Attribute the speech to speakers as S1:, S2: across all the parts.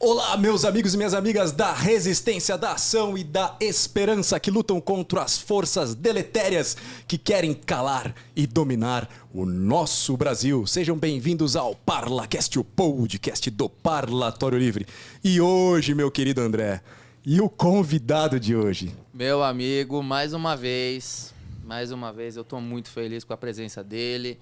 S1: Olá, meus amigos e minhas amigas da resistência, da ação e da esperança que lutam contra as forças deletérias que querem calar e dominar o nosso Brasil. Sejam bem-vindos ao ParlaCast, o podcast do Parlatório Livre. E hoje, meu querido André, e o convidado de hoje?
S2: Meu amigo, mais uma vez, eu estou muito feliz com a presença dele,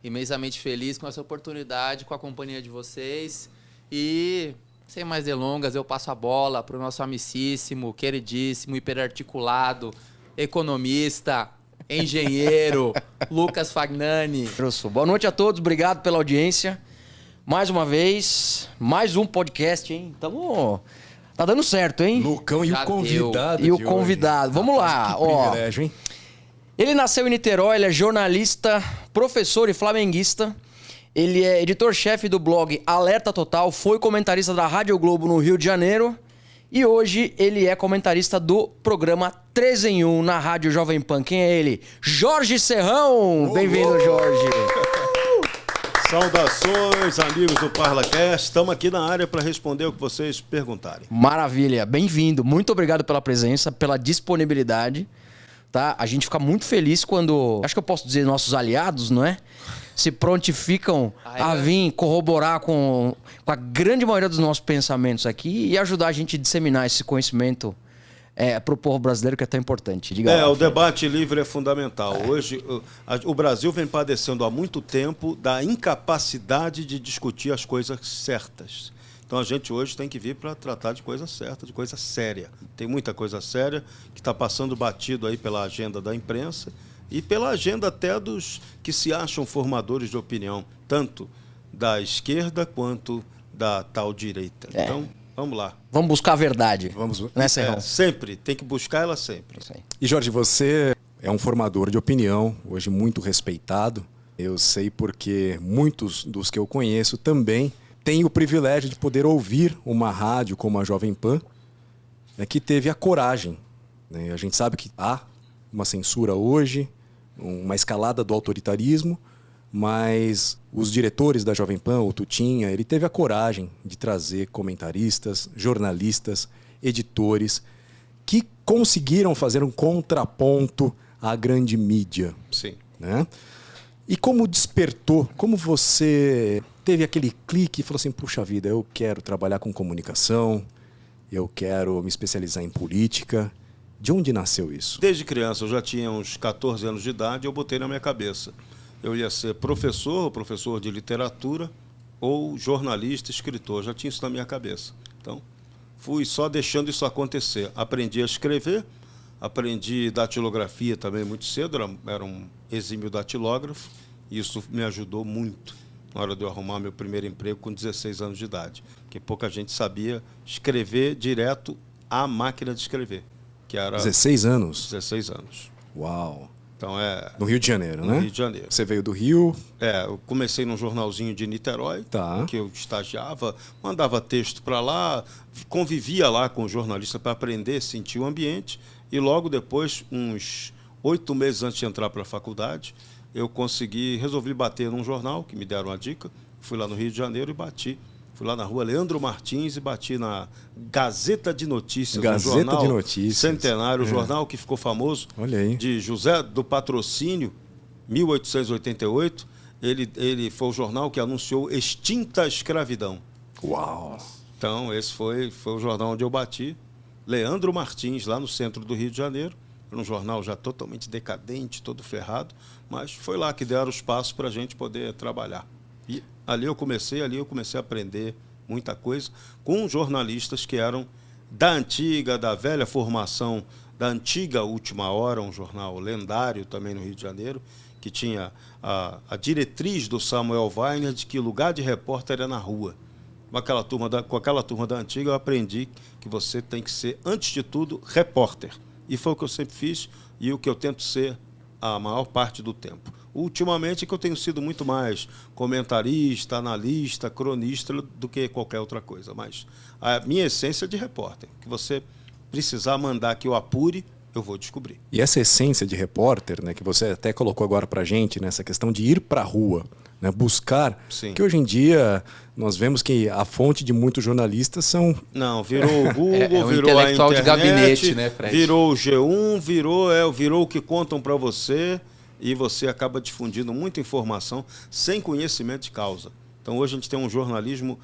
S2: imensamente feliz com essa oportunidade, com a companhia de vocês e... Sem mais delongas, eu passo a bola para o nosso amicíssimo, queridíssimo, hiperarticulado, economista, engenheiro, Lucas Fagnani.
S3: Boa noite a todos, obrigado pela audiência. Mais uma vez, mais um podcast, hein? Tá dando certo, hein?
S1: Lucão e
S2: Já
S1: o convidado.
S3: E o convidado. Vamos lá,
S1: que privilégio, hein?
S3: Ele nasceu em Niterói, ele é jornalista, professor e flamenguista. Ele é editor-chefe do blog Alerta Total, foi comentarista da Rádio Globo no Rio de Janeiro e hoje ele é comentarista do programa 3 em 1 na Rádio Jovem Pan. Quem é ele? Jorge Serrão! Bem-vindo, Jorge!
S4: Saudações, amigos do ParlaCast. Estamos aqui na área para responder o que vocês perguntarem.
S3: Maravilha, bem-vindo. Muito obrigado pela presença, pela disponibilidade. Tá? A gente fica muito feliz quando, acho que eu posso dizer nossos aliados, não é? Se prontificam a vir corroborar com a grande maioria dos nossos pensamentos aqui e ajudar a gente a disseminar esse conhecimento para o povo brasileiro, que é tão importante. Diga lá,
S4: o debate livre é fundamental. Hoje, o Brasil vem padecendo há muito tempo da incapacidade de discutir as coisas certas. Então, a gente hoje tem que vir para tratar de coisa certa, de coisa séria. Tem muita coisa séria que está passando batido aí pela agenda da imprensa e pela agenda até dos que se acham formadores de opinião, tanto da esquerda quanto da tal direita. Então, vamos lá.
S3: Vamos buscar a verdade.
S1: Vamos,
S3: né, Serrão?
S4: Sempre, tem que buscar ela sempre.
S3: Isso aí.
S1: E Jorge, você é um formador de opinião, hoje muito respeitado. Eu sei porque muitos dos que eu conheço também têm o privilégio de poder ouvir uma rádio como a Jovem Pan, né, que teve a coragem. Né? A gente sabe que há uma censura hoje, uma escalada do autoritarismo, mas os diretores da Jovem Pan, o Tutinha, ele teve a coragem de trazer comentaristas, jornalistas, editores, que conseguiram fazer um contraponto à grande mídia.
S4: Sim.
S1: Né? E como despertou, como você teve aquele clique e falou assim, puxa vida, eu quero trabalhar com comunicação, eu quero me especializar em política. De onde nasceu isso?
S4: Desde criança, eu já tinha uns 14 anos de idade, eu botei na minha cabeça. Eu ia ser professor de literatura ou jornalista, escritor. Eu já tinha isso na minha cabeça. Então, fui só deixando isso acontecer. Aprendi a escrever, aprendi datilografia também muito cedo, era um exímio datilógrafo, e isso me ajudou muito na hora de eu arrumar meu primeiro emprego com 16 anos de idade. Porque pouca gente sabia escrever direto à máquina de escrever. Que era
S1: 16 anos?
S4: 16 anos.
S1: Uau!
S4: Então
S1: no Rio de Janeiro, né?
S4: No Rio de Janeiro.
S1: Você veio do Rio?
S4: Eu comecei num jornalzinho de Niterói, que eu estagiava, mandava texto para lá, convivia lá com o jornalista para aprender, sentir o ambiente, e logo depois, uns 8 meses antes de entrar para a faculdade, eu resolvi bater num jornal, que me deram uma dica, fui lá no Rio de Janeiro e bati. Fui lá na rua Leandro Martins e bati na Gazeta de Notícias, um jornal
S1: de Notícias.
S4: centenário, jornal que ficou famoso,
S1: olha aí,
S4: de José do Patrocínio, 1888. Ele foi o jornal que anunciou extinta a escravidão.
S1: Uau!
S4: Então, esse foi o jornal onde eu bati. Leandro Martins, lá no centro do Rio de Janeiro. Era um jornal já totalmente decadente, todo ferrado, mas foi lá que deram os passos para a gente poder trabalhar. E ali eu comecei a aprender muita coisa com jornalistas que eram da velha formação, da antiga Última Hora, um jornal lendário também no Rio de Janeiro, que tinha a diretriz do Samuel Weiner de que o lugar de repórter é na rua. Com aquela turma da antiga eu aprendi que você tem que ser, antes de tudo, repórter. E foi o que eu sempre fiz e o que eu tento ser a maior parte do tempo. Ultimamente é que eu tenho sido muito mais comentarista, analista, cronista do que qualquer outra coisa. Mas a minha essência é de repórter, que você precisar mandar que eu apure, eu vou descobrir.
S1: E essa essência de repórter, né, que você até colocou agora para a gente, nessa questão de ir para a rua, né, buscar,
S4: Sim.
S1: que hoje em dia nós vemos que a fonte de muitos jornalistas são...
S4: Não, virou o Google,
S2: É um
S4: virou a
S2: intelectual
S4: internet,
S2: de gabinete, né, Fred?
S4: virou o G1, virou o que contam para você, e você acaba difundindo muita informação sem conhecimento de causa. Então hoje a gente tem um jornalismo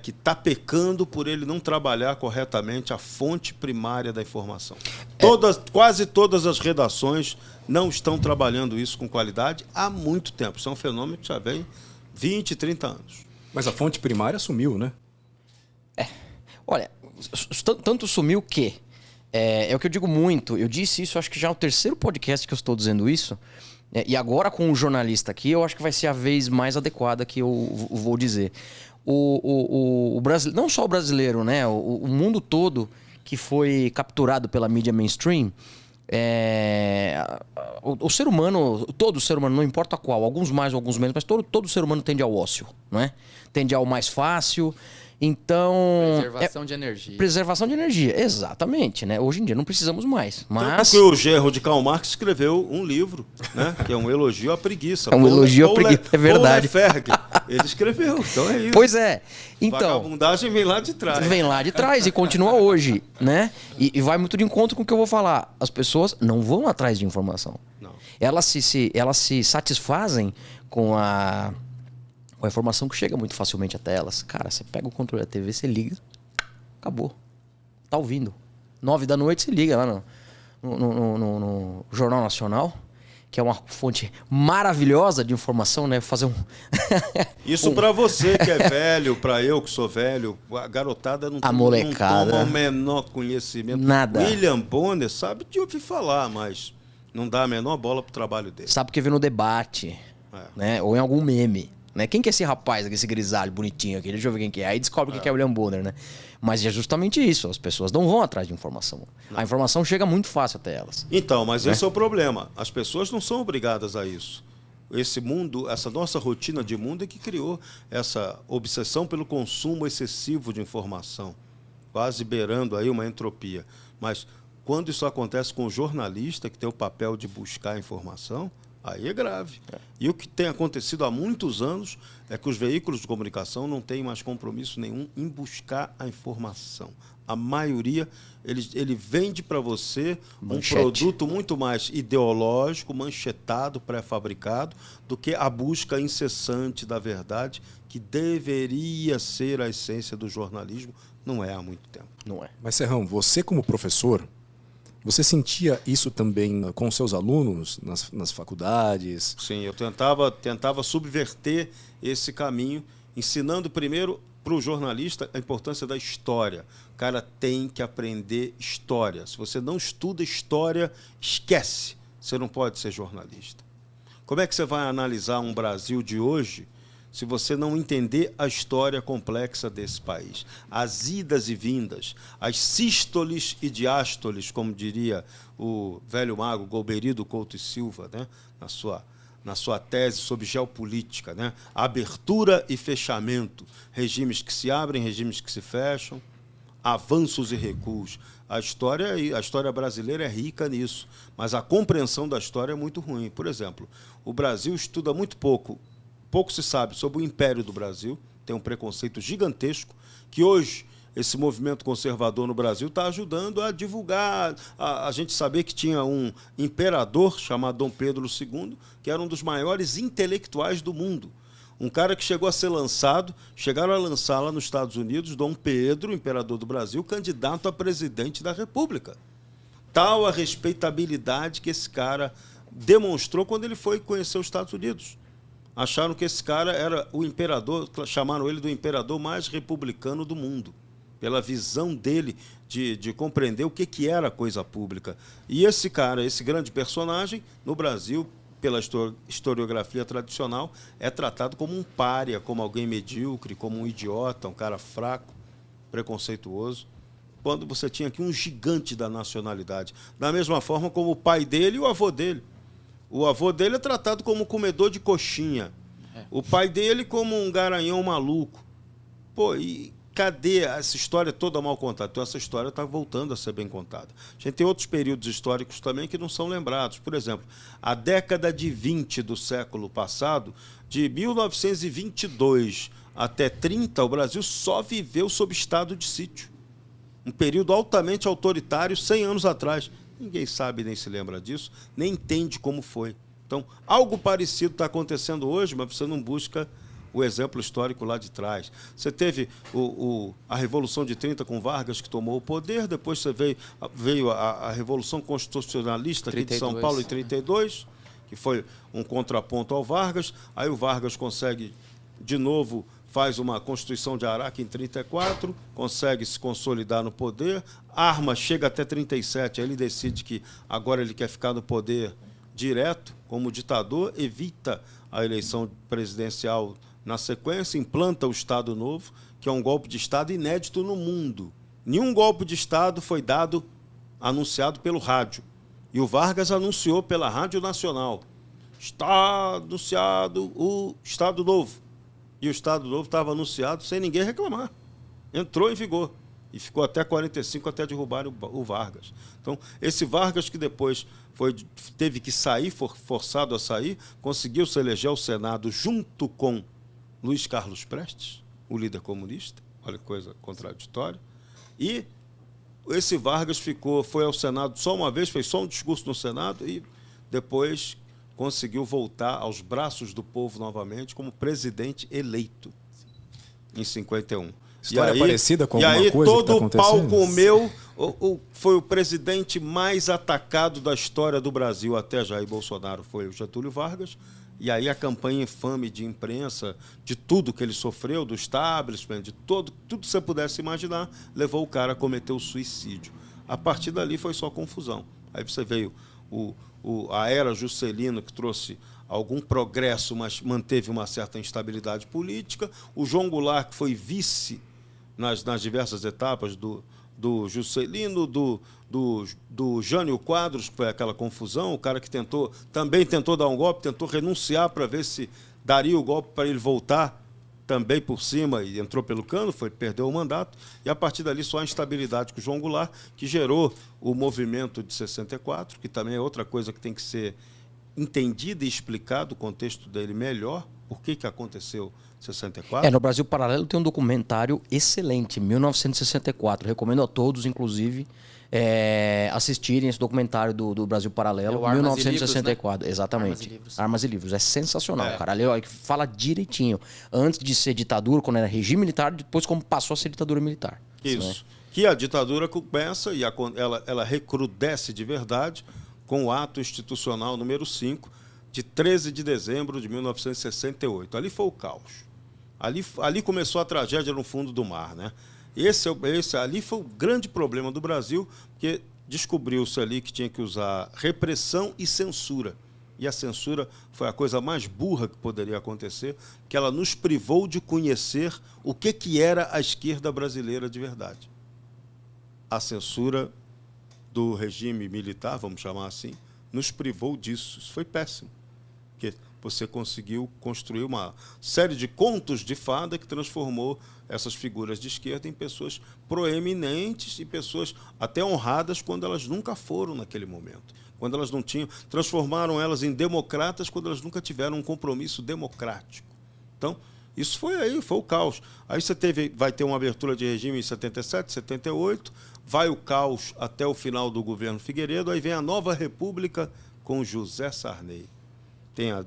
S4: que está pecando por ele não trabalhar corretamente a fonte primária da informação. Quase todas as redações não estão trabalhando isso com qualidade há muito tempo. Isso é um fenômeno que já vem 20, 30 anos.
S1: Mas a fonte primária sumiu, né?
S3: Olha, tanto sumiu que... É o que eu digo muito. Eu disse isso, acho que já é o terceiro podcast que eu estou dizendo isso. E agora com o jornalista aqui, eu acho que vai ser a vez mais adequada que eu vou dizer. O brasileiro, não só o brasileiro, né? O mundo todo que foi capturado pela mídia mainstream, o ser humano, todo ser humano, não importa qual, alguns mais, alguns menos, mas todo ser humano tende ao ócio, não é? Tende ao mais fácil. Então...
S2: Preservação de energia.
S3: Preservação de energia, exatamente, né? Hoje em dia não precisamos mais, mas...
S4: Tanto que o genro de Karl Marx escreveu um livro, né? Que é um elogio à preguiça.
S3: É um elogio à preguiça, é verdade.
S4: Paul Lefebvre, ele escreveu, então é isso.
S3: Pois é, então...
S4: Vagabundagem vem lá de trás.
S3: Vem lá de trás e continua hoje, né? E vai muito de encontro com o que eu vou falar. As pessoas não vão atrás de informação.
S4: Não.
S3: Elas se satisfazem com a informação que chega muito facilmente até elas. Cara, você pega o controle da TV, você liga, acabou. Tá ouvindo. 9 da noite você liga lá no Jornal Nacional, que é uma fonte maravilhosa de informação, né? Fazer
S4: Isso para você que é velho, para eu que sou velho, a garotada não
S3: molecada
S4: toma o menor conhecimento.
S3: Nada.
S4: William Bonner sabe de ouvir falar, mas não dá a menor bola pro trabalho dele.
S3: Sabe porque vê no debate, né? Ou em algum meme. Né? Quem que é esse rapaz aqui, esse grisalho bonitinho aqui? Deixa eu ver quem que é. Aí descobre quem é o William Bonner, né? Mas é justamente isso. As pessoas não vão atrás de informação. Não. A informação chega muito fácil até elas.
S4: Então, mas esse é o problema. As pessoas não são obrigadas a isso. Esse mundo, essa nossa rotina de mundo é que criou essa obsessão pelo consumo excessivo de informação, quase beirando aí uma entropia. Mas quando isso acontece com o jornalista, que tem o papel de buscar informação, aí é grave. E o que tem acontecido há muitos anos é que os veículos de comunicação não têm mais compromisso nenhum em buscar a informação. A maioria, ele vende para você um produto muito mais ideológico, manchetado, pré-fabricado, do que a busca incessante da verdade, que deveria ser a essência do jornalismo. Não é há muito tempo.
S3: Não é.
S1: Mas, Serrão, você como professor, você sentia isso também com seus alunos nas faculdades?
S4: Sim, eu tentava subverter esse caminho, ensinando primeiro para o jornalista a importância da história. O cara tem que aprender história. Se você não estuda história, esquece. Você não pode ser jornalista. Como é que você vai analisar um Brasil de hoje se você não entender a história complexa desse país? As idas e vindas, as sístoles e diástoles, como diria o velho mago Golbery Couto e Silva, né? na sua tese sobre geopolítica, né? Abertura e fechamento, regimes que se abrem, regimes que se fecham, avanços e recuos. A história brasileira é rica nisso, mas a compreensão da história é muito ruim. Por exemplo, o Brasil estuda muito pouco se sabe sobre o Império do Brasil, tem um preconceito gigantesco, que hoje esse movimento conservador no Brasil está ajudando a divulgar, a gente saber que tinha um imperador chamado Dom Pedro II, que era um dos maiores intelectuais do mundo. Um cara que chegou a ser lançado, chegaram a lançar lá nos Estados Unidos, Dom Pedro, imperador do Brasil, candidato a presidente da República. Tal a respeitabilidade que esse cara demonstrou quando ele foi conhecer os Estados Unidos. Acharam que esse cara era o imperador, chamaram ele do imperador mais republicano do mundo, pela visão dele de compreender o que era a coisa pública. E esse cara, esse grande personagem, no Brasil, pela historiografia tradicional, é tratado como um pária, como alguém medíocre, como um idiota, um cara fraco, preconceituoso, quando você tinha aqui um gigante da nacionalidade. Da mesma forma como o pai dele e o avô dele. O avô dele é tratado como comedor de coxinha. O pai dele como um garanhão maluco. Pô, e cadê essa história toda mal contada? Então, essa história está voltando a ser bem contada. A gente tem outros períodos históricos também que não são lembrados. Por exemplo, a década de 20 do século passado, de 1922 até 30, o Brasil só viveu sob estado de sítio. Um período altamente autoritário, 100 anos atrás. Ninguém sabe nem se lembra disso, nem entende como foi. Então, algo parecido está acontecendo hoje, mas você não busca o exemplo histórico lá de trás. Você teve a Revolução de 30 com Vargas, que tomou o poder, depois você veio a Revolução Constitucionalista aqui 32, de São Paulo, em 32, que foi um contraponto ao Vargas. Aí o Vargas consegue, de novo, faz uma Constituição de Araque em 34, consegue se consolidar no poder, arma, chega até 37, aí ele decide que agora ele quer ficar no poder direto, como ditador, evita a eleição presidencial na sequência, implanta o Estado Novo, que é um golpe de Estado inédito no mundo. Nenhum golpe de Estado foi anunciado pelo rádio. E o Vargas anunciou pela Rádio Nacional. Está anunciado o Estado Novo. E o Estado Novo estava anunciado sem ninguém reclamar. Entrou em vigor. E ficou até 45, até derrubar o Vargas. Então, esse Vargas que depois teve que sair, forçado a sair, conseguiu se eleger ao Senado junto com Luiz Carlos Prestes, o líder comunista. Olha que coisa contraditória. E esse Vargas foi ao Senado só uma vez, fez só um discurso no Senado e depois conseguiu voltar aos braços do povo novamente como presidente eleito em 51.
S1: História parecida com alguma coisa que
S4: todo
S1: tá
S4: o pau
S1: acontecendo?
S4: comeu, foi o presidente mais atacado da história do Brasil até Jair Bolsonaro, foi o Getúlio Vargas. E aí a campanha infame de imprensa, de tudo que ele sofreu, do establishment, de tudo que você pudesse imaginar, levou o cara a cometer o suicídio. A partir dali foi só confusão. Aí você veio a era Juscelino, que trouxe algum progresso, mas manteve uma certa instabilidade política. O João Goulart, que foi vice nas diversas etapas do Juscelino, do Jânio Quadros, que foi aquela confusão, o cara que também tentou dar um golpe, tentou renunciar para ver se daria o golpe para ele voltar também por cima e entrou pelo cano, perdeu o mandato, e a partir dali só a instabilidade com o João Goulart, que gerou o movimento de 64, que também é outra coisa que tem que ser entendida e explicado o contexto dele melhor, por que aconteceu 64.
S3: No Brasil Paralelo tem um documentário excelente, 1964. Recomendo a todos, inclusive, assistirem esse documentário do Brasil Paralelo, 1964. Livros, né? Exatamente. Armas e Livros. É sensacional, cara. Ali fala direitinho. Antes de ser ditadura, quando era regime militar, depois como passou a ser ditadura militar.
S4: Isso. Né? Que a ditadura começa e ela recrudesce de verdade com o ato institucional número 5, de 13 de dezembro de 1968. Ali foi o caos. Ali começou a tragédia no fundo do mar, né? Ali foi o grande problema do Brasil, porque descobriu-se ali que tinha que usar repressão e censura. E a censura foi a coisa mais burra que poderia acontecer, que ela nos privou de conhecer o que era a esquerda brasileira de verdade. A censura do regime militar, vamos chamar assim, nos privou disso. Isso foi péssimo. Porque você conseguiu construir uma série de contos de fada que transformou essas figuras de esquerda em pessoas proeminentes e pessoas até honradas quando elas nunca foram naquele momento. Quando elas não tinham, transformaram elas em democratas quando elas nunca tiveram um compromisso democrático. Então, isso foi o caos. Aí vai ter uma abertura de regime em 77, 78, vai o caos até o final do governo Figueiredo, aí vem a nova república com José Sarney. Tem o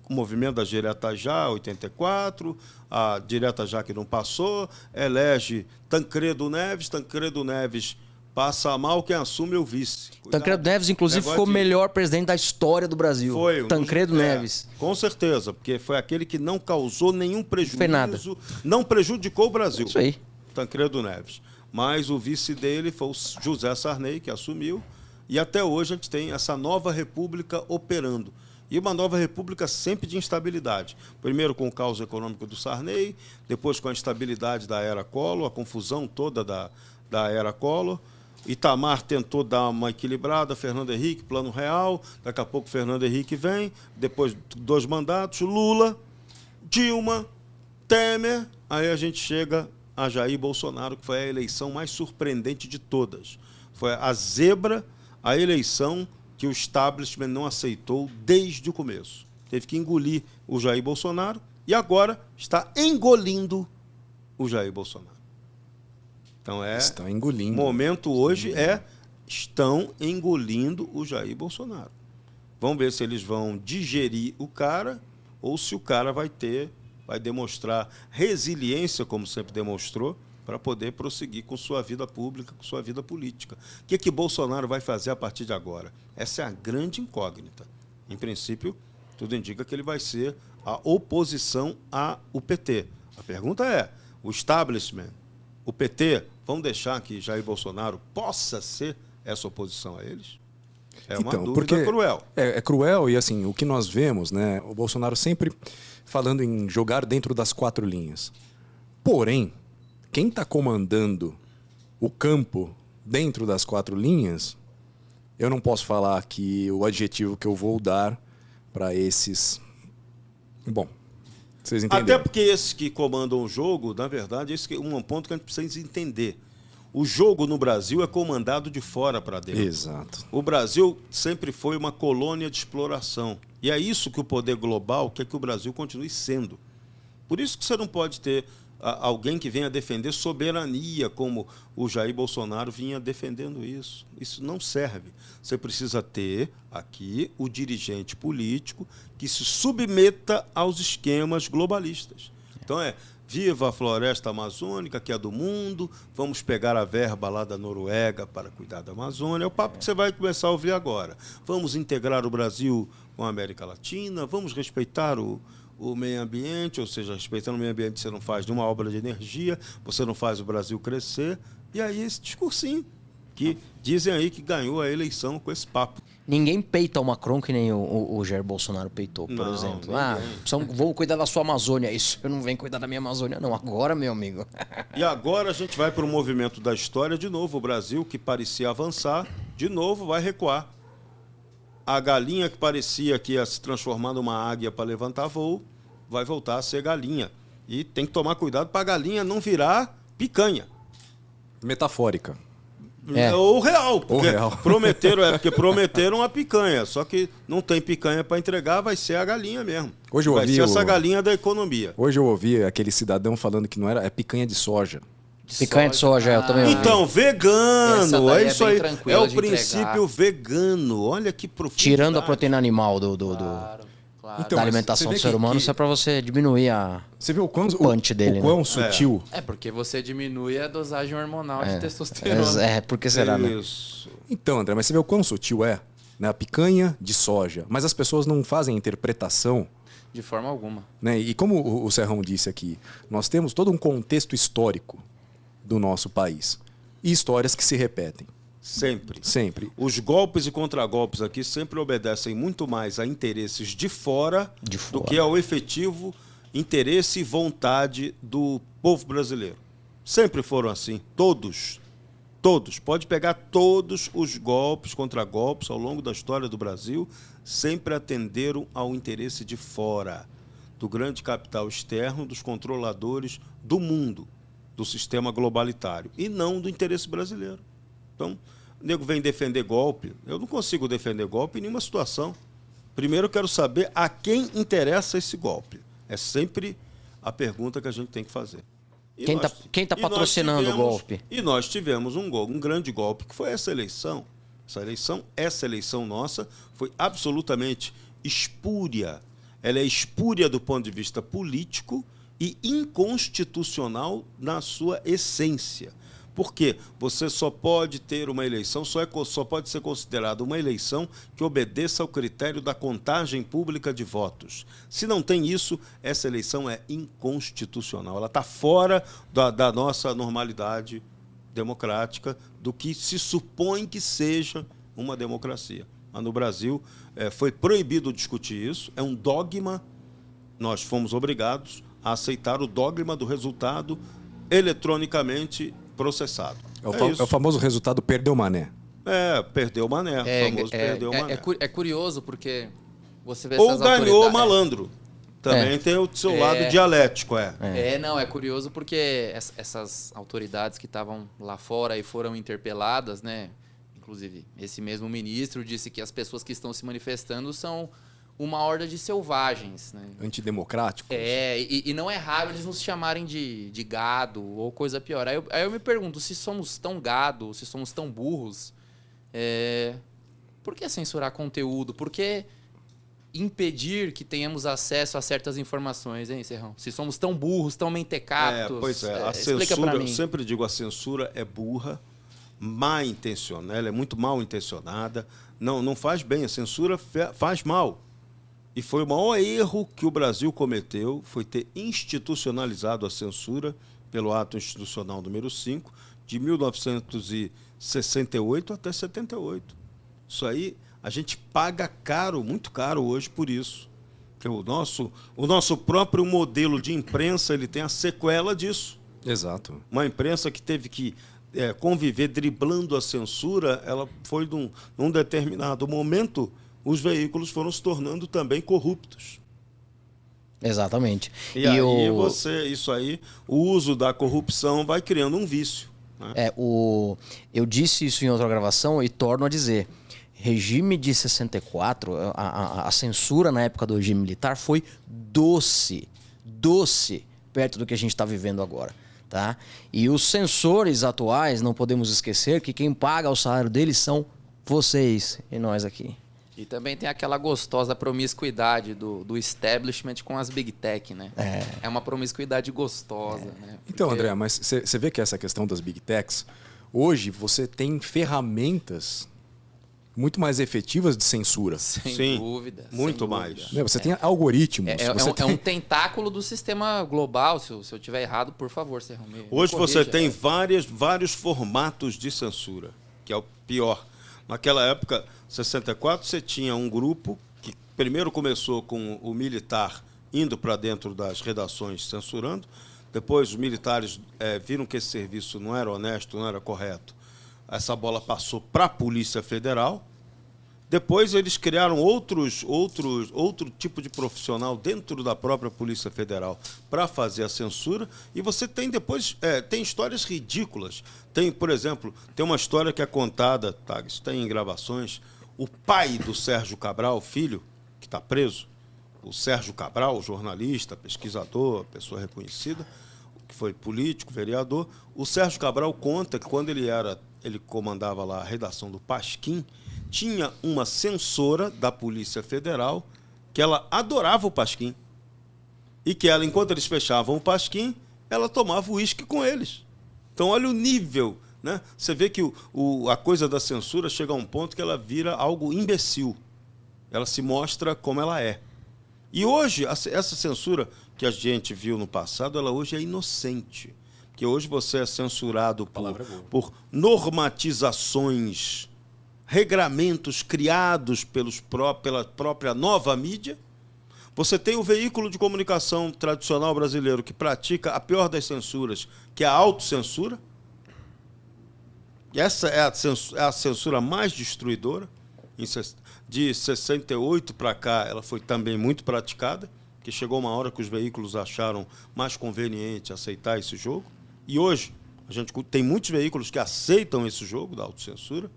S4: movimento da Direta Já, 84, a Direta Já que não passou, elege Tancredo Neves passa mal, quem assume é o vice. Cuidado.
S3: Tancredo Neves, inclusive, foi o melhor presidente da história do Brasil.
S4: Foi.
S3: Tancredo Neves.
S4: Com certeza, porque foi aquele que não causou nenhum prejuízo.
S3: Não fez nada.
S4: Não prejudicou o Brasil.
S3: Isso aí.
S4: Tancredo Neves. Mas o vice dele foi o José Sarney, que assumiu, e até hoje a gente tem essa nova república operando. E uma nova república sempre de instabilidade. Primeiro com o caos econômico do Sarney, depois com a instabilidade da era Collor, a confusão toda da era Collor. Itamar tentou dar uma equilibrada, Fernando Henrique, Plano Real, daqui a pouco Fernando Henrique vem, depois 2 mandatos, Lula, Dilma, Temer, aí a gente chega a Jair Bolsonaro, que foi a eleição mais surpreendente de todas. Foi a zebra, a eleição que o establishment não aceitou desde o começo. Teve que engolir o Jair Bolsonaro e agora está engolindo o Jair Bolsonaro. Então
S1: Estão engolindo.
S4: O momento hoje estão engolindo o Jair Bolsonaro. Vamos ver se eles vão digerir o cara ou se o cara vai demonstrar resiliência, como sempre demonstrou, para poder prosseguir com sua vida pública, com sua vida política. O que Bolsonaro vai fazer a partir de agora? Essa é a grande incógnita. Em princípio, tudo indica que ele vai ser a oposição ao PT. A pergunta é, o establishment, o PT, vão deixar que Jair Bolsonaro possa ser essa oposição a eles? É uma dúvida cruel.
S1: É cruel e, assim, o que nós vemos, né, o Bolsonaro sempre falando em jogar dentro das 4 linhas. Porém, quem está comandando o campo dentro das 4 linhas, eu não posso falar aqui o adjetivo que eu vou dar para esses... Bom, vocês entenderam.
S4: Até porque esses que comandam o jogo, na verdade, esse é um ponto que a gente precisa entender. O jogo no Brasil é comandado de fora para dentro.
S1: Exato.
S4: O Brasil sempre foi uma colônia de exploração. E é isso que o poder global quer que o Brasil continue sendo. Por isso que você não pode ter alguém que venha defender soberania, como o Jair Bolsonaro vinha defendendo isso. Isso não serve. Você precisa ter aqui o dirigente político que se submeta aos esquemas globalistas. Então viva a floresta amazônica, que é do mundo, vamos pegar a verba lá da Noruega para cuidar da Amazônia. É o papo que você vai começar a ouvir agora. Vamos integrar o Brasil com a América Latina, vamos respeitar o meio ambiente, ou seja, respeitando o meio ambiente você não faz nenhuma obra de energia, você não faz o Brasil crescer. E aí esse discursinho que dizem aí que ganhou a eleição com esse papo.
S3: Ninguém peita o Macron que nem o Jair Bolsonaro peitou, por exemplo. Vou cuidar da sua Amazônia. Isso, eu não venho cuidar da minha Amazônia, não. Agora, meu amigo.
S4: E agora a gente vai para o movimento da história de novo. O Brasil, que parecia avançar, de novo vai recuar. A galinha que parecia que ia se transformar numa águia para levantar voo, vai voltar a ser galinha. E tem que tomar cuidado para a galinha não virar picanha.
S1: Metafórica.
S4: Ou real, porque prometeram a picanha, só que não tem picanha para entregar, vai ser a galinha mesmo.
S1: Hoje eu
S4: vai
S1: ouvi
S4: ser essa galinha da economia.
S1: Hoje eu ouvi aquele cidadão falando que não era, é picanha de soja.
S3: Picanha de soja, eu também ouvi.
S4: Então, vegano, é isso aí. É o
S2: de
S4: princípio
S2: entregar.
S4: Vegano. Olha que profundo.
S3: Tirando a proteína animal
S2: Claro.
S1: Então,
S3: da
S1: mas
S3: alimentação
S1: você
S3: do
S1: vê
S3: ser humano,
S1: que-
S3: isso é pra você diminuir a...
S1: Você vê o quão,
S3: punch dele,
S1: o quão
S3: né?
S1: sutil.
S2: É porque você diminui a dosagem hormonal de testosterona.
S3: Por que será, né?
S4: Isso.
S1: Então, André, mas você vê o quão sutil é, né? A picanha de soja. Mas as pessoas não fazem a interpretação,
S2: De forma alguma.
S1: né? E como o Serrão disse aqui, nós temos todo um contexto histórico do nosso país. E histórias que se repetem.
S4: Sempre.
S1: Sempre.
S4: Os golpes e contragolpes aqui sempre obedecem muito mais a interesses de fora do que ao efetivo interesse e vontade do povo brasileiro. Sempre foram assim. Todos. Todos. Pode pegar todos os golpes, contragolpes ao longo da história do Brasil, sempre atenderam ao interesse de fora, do grande capital externo, dos controladores do mundo, do sistema globalitário, e não do interesse brasileiro. Então, o nego vem defender golpe. Eu não consigo defender golpe em nenhuma situação. Primeiro eu quero saber a quem interessa esse golpe. É sempre a pergunta que a gente tem que fazer. E
S3: Quem tá patrocinando o golpe?
S4: E nós tivemos um grande golpe, que foi essa eleição. Essa eleição nossa foi absolutamente espúria. Ela é espúria do ponto de vista político e inconstitucional na sua essência. Por quê? Você só pode ter uma eleição, só pode ser considerada uma eleição que obedeça ao critério da contagem pública de votos. Se não tem isso, essa eleição é inconstitucional. Ela está fora da nossa normalidade democrática, do que se supõe que seja uma democracia. Mas no Brasil foi proibido discutir isso, é um dogma. Nós fomos obrigados a aceitar o dogma do resultado eletronicamente processado.
S1: É o famoso resultado perdeu mané.
S4: Perdeu mané. O famoso perdeu mané.
S2: É curioso porque você vê
S4: Ou
S2: essas
S4: ganhou
S2: autoridades...
S4: malandro. Também tem o seu lado dialético,
S2: Não, é curioso porque essas autoridades que estavam lá fora e foram interpeladas, né? Inclusive, esse mesmo ministro disse que as pessoas que estão se manifestando são uma horda de selvagens, né?
S1: Antidemocráticos.
S2: E não é raro eles nos chamarem de gado ou coisa pior. Aí eu me pergunto, se somos tão gado, se somos tão burros, por que censurar conteúdo? Por que impedir que tenhamos acesso a certas informações, hein, Serrão? Se somos tão burros, tão mentecatos.
S4: Pois é, a censura, eu sempre digo, a censura é burra, má intencionada, ela é muito mal intencionada, não faz bem, a censura faz mal. E foi o maior erro que o Brasil cometeu, foi ter institucionalizado a censura pelo ato institucional número 5, de 1968 até 78. Isso aí a gente paga caro, muito caro hoje por isso. Porque o nosso próprio modelo de imprensa, ele tem a sequela disso.
S1: Exato.
S4: Uma imprensa que teve que conviver driblando a censura, ela foi num determinado momento, os veículos foram se tornando também corruptos.
S3: Exatamente.
S4: E aí isso aí, o uso da corrupção vai criando um vício, né?
S3: Eu disse isso em outra gravação e torno a dizer. Regime de 64, a censura na época do regime militar foi doce perto do que a gente está vivendo agora, tá? E os censores atuais, não podemos esquecer que quem paga o salário deles são vocês e nós aqui.
S2: E também tem aquela gostosa promiscuidade do establishment com as big tech, né? É uma promiscuidade gostosa, né? Porque...
S1: Então, André, mas você vê que essa questão das big techs, hoje você tem ferramentas muito mais efetivas de censura.
S2: Sem dúvida.
S4: Muito mais.
S1: Você tem algoritmos.
S2: É um tentáculo do sistema global. Se eu estiver errado, por favor, Serrão.
S4: Hoje você tem vários formatos de censura, que é o pior. Naquela época, 64, você tinha um grupo que primeiro começou com o militar indo para dentro das redações censurando. Depois os militares viram que esse serviço não era honesto, não era correto. Essa bola passou para a Polícia Federal. Depois eles criaram outro tipo de profissional dentro da própria Polícia Federal para fazer a censura. E você tem depois tem histórias ridículas. Tem, por exemplo, tem uma história que é contada, tá, isso tem em gravações. O pai do Sérgio Cabral, filho, que está preso, o Sérgio Cabral, jornalista, pesquisador, pessoa reconhecida, que foi político, vereador. O Sérgio Cabral conta que quando ele comandava lá a redação do Pasquim, tinha uma censora da Polícia Federal que ela adorava o Pasquim. E que ela, enquanto eles fechavam o Pasquim, ela tomava uísque com eles. Então, olha o nível, né? Você vê que a coisa da censura chega a um ponto que ela vira algo imbecil. Ela se mostra como ela é. E hoje, essa censura que a gente viu no passado, ela hoje é inocente. Porque hoje você é censurado por normatizações, regramentos criados pela própria nova mídia. Você tem o veículo de comunicação tradicional brasileiro que pratica a pior das censuras, que é a autocensura. E essa é a censura mais destruidora. De 68 para cá, ela foi também muito praticada, que chegou uma hora que os veículos acharam mais conveniente aceitar esse jogo. E hoje, a gente tem muitos veículos que aceitam esse jogo da autocensura,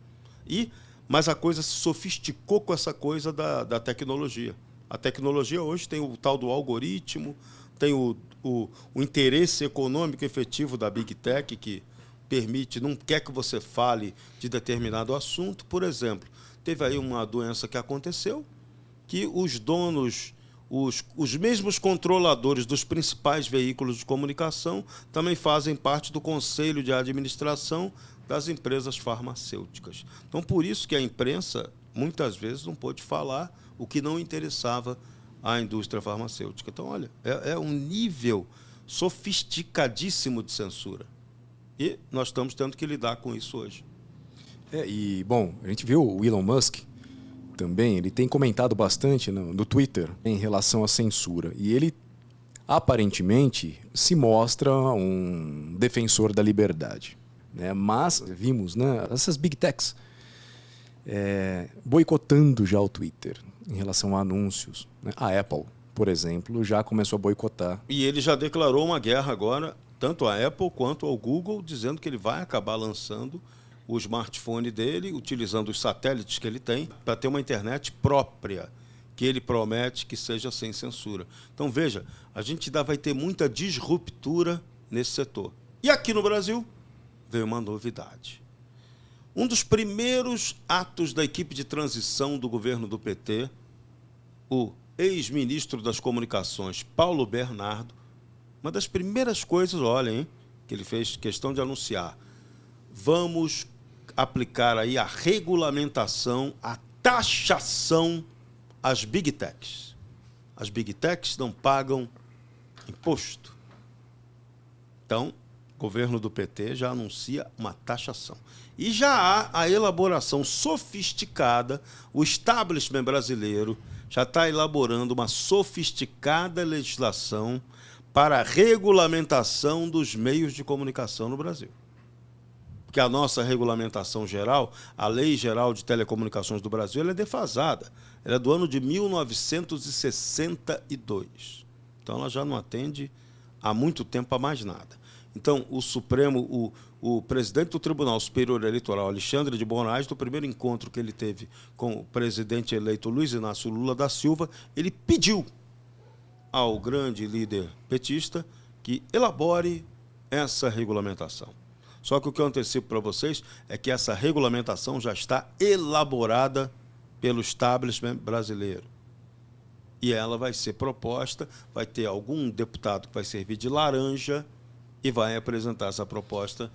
S4: mas a coisa se sofisticou com essa coisa da tecnologia. A tecnologia hoje tem o tal do algoritmo, tem o interesse econômico efetivo da Big Tech, que permite, não quer que você fale de determinado assunto. Por exemplo, teve aí uma doença que aconteceu, que os donos, os mesmos controladores dos principais veículos de comunicação também fazem parte do conselho de administração das empresas farmacêuticas. Então, por isso que a imprensa, muitas vezes, não pôde falar o que não interessava à indústria farmacêutica. Então, olha, é um nível sofisticadíssimo de censura. E nós estamos tendo que lidar com isso hoje.
S1: Bom, a gente viu o Elon Musk também, ele tem comentado bastante no Twitter em relação à censura. E ele, aparentemente, se mostra um defensor da liberdade, né? Mas vimos, né, essas big techs boicotando já o Twitter em relação a anúncios, né? A Apple por exemplo, já começou a boicotar.
S4: E ele já declarou uma guerra agora, tanto à Apple quanto ao Google, dizendo que ele vai acabar lançando o smartphone dele, utilizando os satélites que ele tem, para ter uma internet própria, que ele promete que seja sem censura. Então, veja, a gente vai ter muita disruptura nesse setor. E aqui no Brasil, veio uma novidade. Um dos primeiros atos da equipe de transição do governo do PT, o ex-ministro das Comunicações, Paulo Bernardo, uma das primeiras coisas, olhem, hein, que ele fez questão de anunciar, vamos aplicar aí a regulamentação, a taxação às Big Techs. As Big Techs não pagam imposto. Então, o governo do PT já anuncia uma taxação. E já há a elaboração sofisticada, o establishment brasileiro já está elaborando uma sofisticada legislação para a regulamentação dos meios de comunicação no Brasil. Porque a nossa regulamentação geral, a Lei Geral de Telecomunicações do Brasil, ela é defasada. Ela é do ano de 1962. Então, ela já não atende há muito tempo a mais nada. Então, o Supremo, o presidente do Tribunal Superior Eleitoral, Alexandre de Moraes, no primeiro encontro que ele teve com o presidente eleito Luiz Inácio Lula da Silva, ele pediu ao grande líder petista que elabore essa regulamentação. Só que o que eu antecipo para vocês é que essa regulamentação já está elaborada pelo establishment brasileiro. E ela vai ser proposta, vai ter algum deputado que vai servir de laranja e vai apresentar essa proposta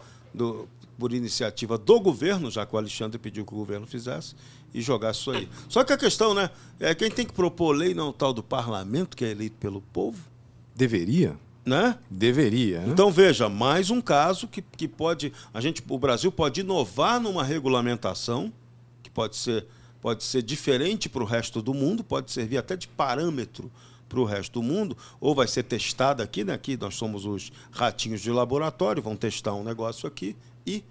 S4: por iniciativa do governo, já que o Alexandre pediu que o governo fizesse, e jogar isso aí. Só que a questão, né, é quem tem que propor lei não é o tal do parlamento, que é eleito pelo povo?
S1: Deveria?
S4: Né?
S1: Deveria. Né?
S4: Então, veja, mais um caso que pode... o Brasil pode inovar numa regulamentação, que pode ser diferente para o resto do mundo, pode servir até de parâmetro para o resto do mundo, ou vai ser testada aqui, né? Aqui nós somos os ratinhos de laboratório, vão testar um negócio aqui, e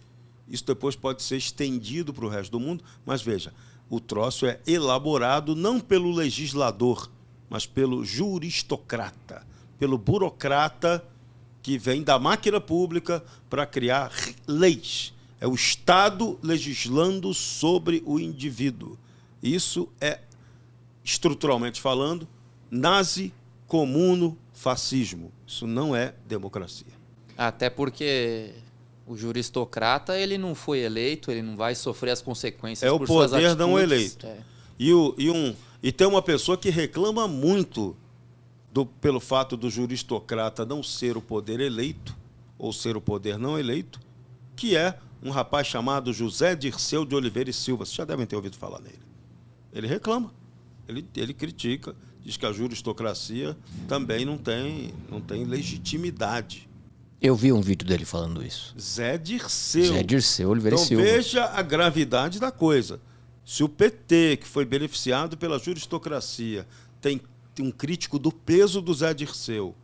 S4: isso depois pode ser estendido para o resto do mundo. Mas, veja, o troço é elaborado não pelo legislador, mas pelo juristocrata, pelo burocrata que vem da máquina pública para criar leis. É o Estado legislando sobre o indivíduo. Isso é, estruturalmente falando, nazi-comuno-fascismo. Isso não é democracia. Até
S2: porque o juristocrata, ele não foi eleito, ele não vai sofrer as consequências
S4: por suas atitudes. É o poder não eleito.
S2: É.
S4: E tem uma pessoa que reclama muito pelo fato do juristocrata não ser o poder eleito, ou ser o poder não eleito, que é um rapaz chamado José Dirceu de Oliveira e Silva. Vocês já devem ter ouvido falar nele. Ele reclama, ele critica, diz que a juristocracia também não tem legitimidade.
S3: Eu vi um vídeo dele falando isso.
S4: Zé Dirceu
S3: Oliveira e Silva.
S4: Então veja a gravidade da coisa. Se o PT, que foi beneficiado pela juristocracia, tem um crítico do peso do Zé Dirceu,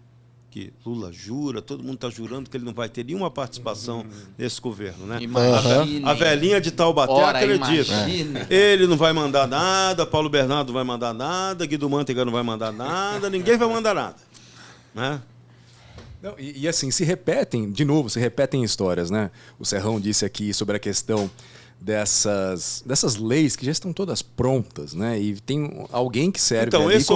S4: que Lula jura, todo mundo está jurando que ele não vai ter nenhuma participação nesse governo, né? A velhinha de Taubaté acredita. Ele não vai mandar nada, Paulo Bernardo não vai mandar nada, Guido Mantega não vai mandar nada, ninguém vai mandar nada. Né?
S1: Não, e assim, se repetem histórias, né? O Serrão disse aqui sobre a questão dessas leis que já estão todas prontas, né? E tem alguém que serve
S4: então,
S1: ali
S4: esse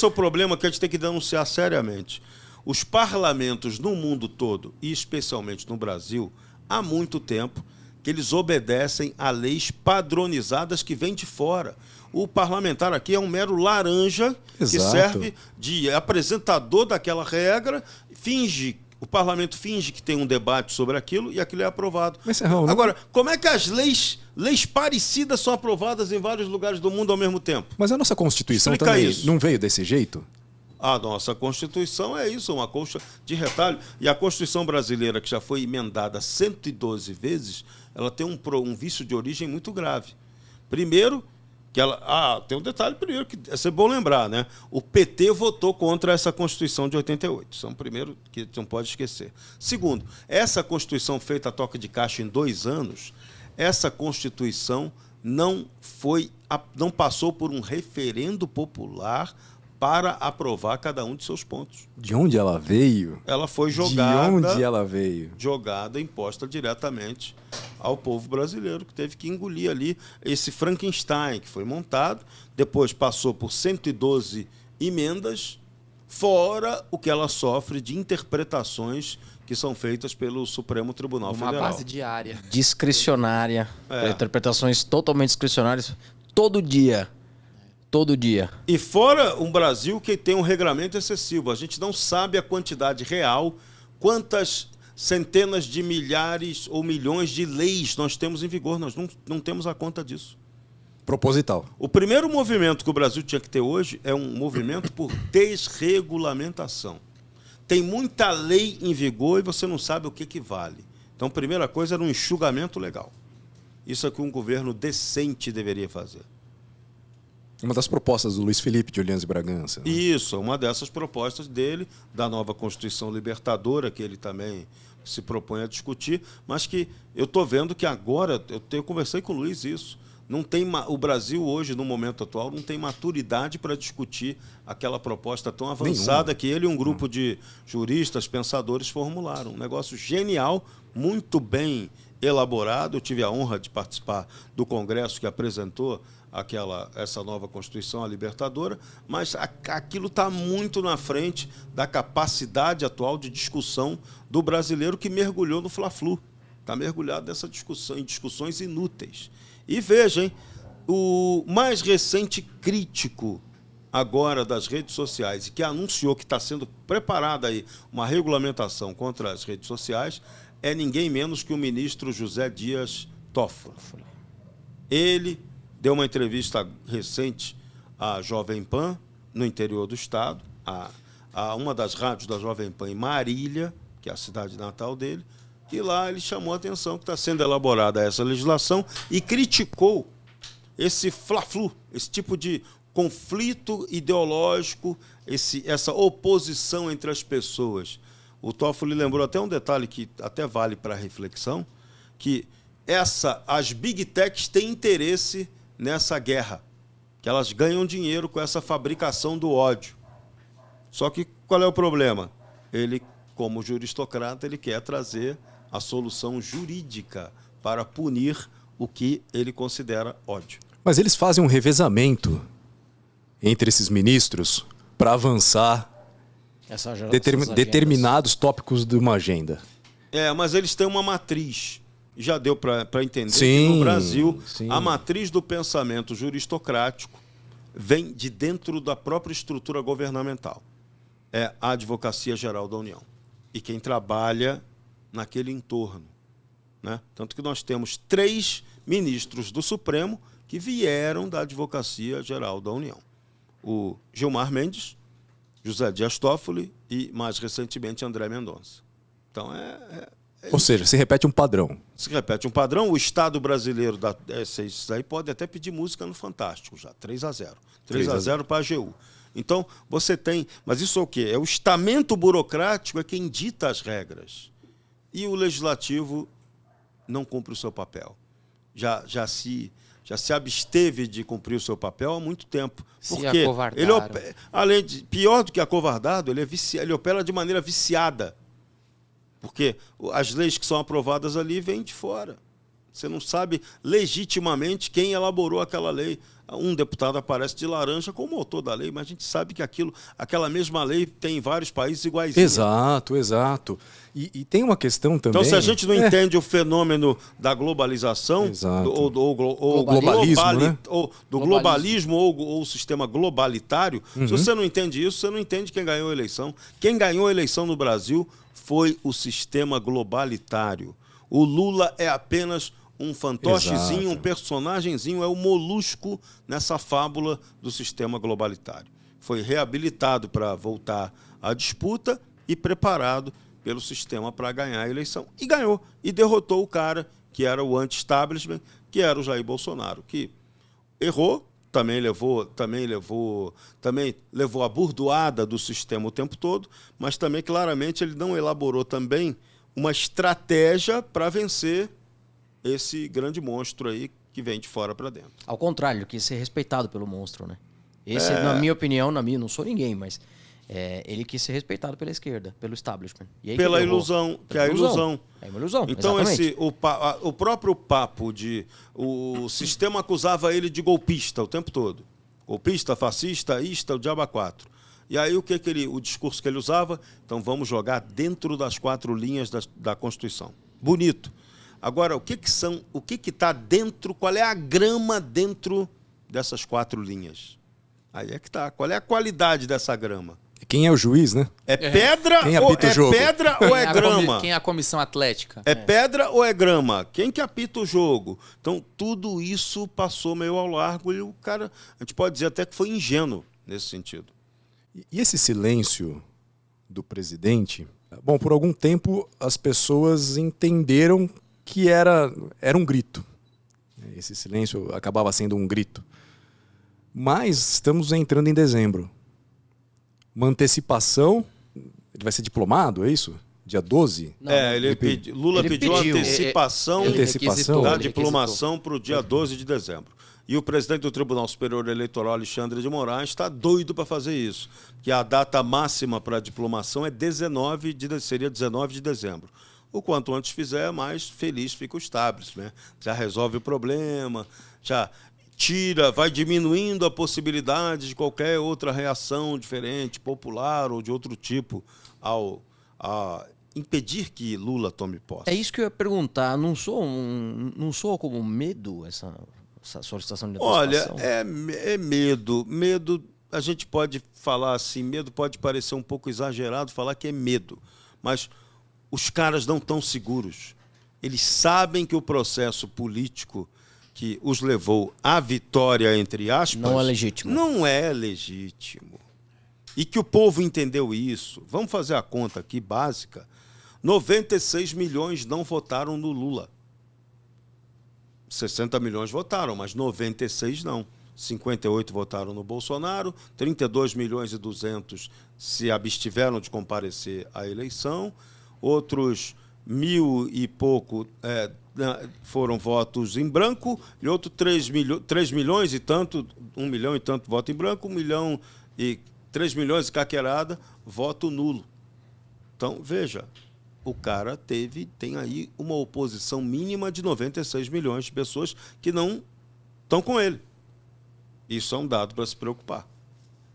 S4: é o problema que a gente tem que denunciar seriamente. Os parlamentos no mundo todo, e especialmente no Brasil, há muito tempo que eles obedecem a leis padronizadas que vêm de fora. O parlamentar aqui é um mero laranja. Exato. Que serve de apresentador daquela regra, o parlamento finge que tem um debate sobre aquilo e aquilo é aprovado.
S1: Mas, Serrão,
S4: agora, como é que as leis parecidas são aprovadas em vários lugares do mundo ao mesmo tempo?
S1: Mas a nossa Constituição também não veio desse jeito?
S4: A nossa Constituição é isso, uma colcha de retalho. E a Constituição brasileira, que já foi emendada 112 vezes, ela tem um vício de origem muito grave. Primeiro, que ela... tem um detalhe primeiro que é bom lembrar, né? O PT votou contra essa Constituição de 88. Isso é um primeiro que não pode esquecer. Segundo, essa Constituição feita a toca de caixa em 2 anos, essa Constituição não passou por um referendo popular para aprovar cada um de seus pontos.
S1: De onde ela veio?
S4: Ela foi jogada,
S1: De onde ela veio?
S4: jogada, imposta diretamente ao povo brasileiro, que teve que engolir ali esse Frankenstein que foi montado, depois passou por 112 emendas, fora o que ela sofre de interpretações que são feitas pelo Supremo Tribunal
S2: Uma
S4: Federal.
S2: base diária.
S3: Discricionária.
S4: É.
S3: Interpretações totalmente discricionárias. Todo dia. Todo dia.
S4: E fora um Brasil que tem um regramento excessivo. A gente não sabe a quantidade real, quantas centenas de milhares ou milhões de leis nós temos em vigor. Nós não temos a conta disso.
S1: Proposital.
S4: O primeiro movimento que o Brasil tinha que ter hoje é um movimento por desregulamentação. Tem muita lei em vigor e você não sabe o que vale. Então, a primeira coisa era um enxugamento legal. Isso é que um governo decente deveria fazer.
S1: Uma das propostas do Luiz Felipe de Orleans e Bragança. Né?
S4: Isso, uma dessas propostas dele, da nova Constituição Libertadora, que ele também se propõe a discutir, mas que eu estou vendo que agora, eu conversei com o Luiz isso, não tem, o Brasil hoje, no momento atual, não tem maturidade para discutir aquela proposta tão avançada que ele e um grupo de juristas, pensadores formularam. Um negócio genial, muito bem elaborado. Eu tive a honra de participar do congresso que apresentou essa nova Constituição, a Libertadora, mas aquilo está muito na frente da capacidade atual de discussão do brasileiro que mergulhou no Fla-Flu. Está mergulhado nessa discussão, em discussões inúteis. E vejam, o mais recente crítico agora das redes sociais, que anunciou que está sendo preparada aí uma regulamentação contra as redes sociais, é ninguém menos que o ministro José Dias Toffoli. Ele deu uma entrevista recente à Jovem Pan, no interior do estado, a uma das rádios da Jovem Pan em Marília, que é a cidade natal dele, e lá ele chamou a atenção que está sendo elaborada essa legislação e criticou esse Fla-Flu, esse tipo de conflito ideológico, essa oposição entre as pessoas. O Toffoli lembrou até um detalhe que até vale para reflexão, que as Big Techs têm interesse nessa guerra, que elas ganham dinheiro com essa fabricação do ódio. Só que qual é o problema? Ele, como juristocrata, ele quer trazer a solução jurídica para punir o que ele considera ódio.
S1: Mas eles fazem um revezamento entre esses ministros para avançar determinados tópicos de uma agenda.
S4: Mas eles têm uma matriz. Já deu para entender
S1: sim,
S4: que no Brasil
S1: sim.
S4: A matriz do pensamento juristocrático vem de dentro da própria estrutura governamental. É a Advocacia Geral da União. E quem trabalha naquele entorno, né? Tanto que nós temos 3 ministros do Supremo que vieram da Advocacia Geral da União. O Gilmar Mendes, José Dias Toffoli e, mais recentemente, André Mendonça. Então,
S1: ou seja, se repete um padrão.
S4: Se repete um padrão. O Estado brasileiro, isso aí pode até pedir música no Fantástico já, 3-0. 3-0 para a AGU. Então, você tem... Mas isso é o quê? É o estamento burocrático é quem dita as regras. E o Legislativo não cumpre o seu papel. Já se absteve de cumprir o seu papel há muito tempo. Porque ele, pior do que acovardado, ele opera de maneira viciada. Porque as leis que são aprovadas ali vêm de fora. Você não sabe legitimamente quem elaborou aquela lei. Um deputado aparece de laranja como autor da lei, mas a gente sabe que aquela mesma lei tem em vários países iguais.
S1: Exato. E tem uma questão também...
S4: Então, se a gente não entende o fenômeno da globalização, do globalismo ou o sistema globalitário, se você não entende isso, você não entende quem ganhou a eleição. Quem ganhou a eleição no Brasil foi o sistema globalitário. O Lula é apenas um fantochezinho,
S1: exato,
S4: um personagenzinho, é o molusco nessa fábula do sistema globalitário. Foi reabilitado para voltar à disputa e preparado pelo sistema para ganhar a eleição. E ganhou. E derrotou o cara que era o anti-establishment, que era o Jair Bolsonaro, que errou, também levou a burdoada do sistema o tempo todo, mas também, claramente, ele não elaborou também uma estratégia para vencer esse grande monstro aí que vem de fora para dentro.
S3: Ao contrário, ele quis ser respeitado pelo monstro, né? Esse, na minha opinião, não sou ninguém, mas ele quis ser respeitado pela esquerda, pelo establishment. E aí
S4: pela ilusão, que é a ilusão.
S3: É uma ilusão,
S4: então,
S3: exatamente.
S4: o próprio papo de... O sistema acusava ele de golpista o tempo todo. Golpista, fascista, o diabo 4. E aí o discurso que ele usava? Então vamos jogar dentro das 4 linhas da Constituição. Bonito. Agora, o que está dentro, qual é a grama dentro dessas 4 linhas? Aí é que está. Qual é a qualidade dessa grama?
S1: Quem é o juiz, né?
S4: É pedra,
S1: Quem apita o jogo?
S4: Pedra ou é grama?
S2: Quem é a comissão atlética?
S4: É pedra ou é grama? Quem que apita o jogo? Então, tudo isso passou meio ao largo e o cara, a gente pode dizer até que foi ingênuo nesse sentido.
S1: E esse silêncio do presidente... Bom, por algum tempo as pessoas entenderam que era um grito. Esse silêncio acabava sendo um grito. Mas estamos entrando em dezembro. Uma antecipação, ele vai ser diplomado, é isso? Dia 12?
S3: Não,
S4: Lula pediu antecipação da diplomação para o dia 12 de dezembro. E o presidente do Tribunal Superior Eleitoral, Alexandre de Moraes, está doido para fazer isso. Que a data máxima para a diplomação seria 19 de dezembro. O quanto antes fizer, mais feliz fica o establishment, né? Já resolve o problema, já vai diminuindo a possibilidade de qualquer outra reação diferente, popular ou de outro tipo, a impedir que Lula tome posse.
S3: É isso que eu ia perguntar. Não soa como medo essa solicitação de antecipação?
S4: Olha, é medo. Medo, a gente pode falar assim, medo pode parecer um pouco exagerado falar que é medo, mas os caras não estão seguros. Eles sabem que o processo político que os levou à vitória, entre aspas...
S3: Não é legítimo.
S4: Não é legítimo. E que o povo entendeu isso. Vamos fazer a conta aqui, básica. 96 milhões não votaram no Lula. 60 milhões votaram, mas 96 não. 58 votaram no Bolsonaro, 32 milhões e 200 se abstiveram de comparecer à eleição, outros 1.000 e pouco foram votos em branco, e outros 3 milhões e tanto, 1 milhão e tanto voto em branco, 3 milhões e caquerada, voto nulo. Então, veja, o cara tem aí uma oposição mínima de 96 milhões de pessoas que não estão com ele. Isso é um dado para se preocupar.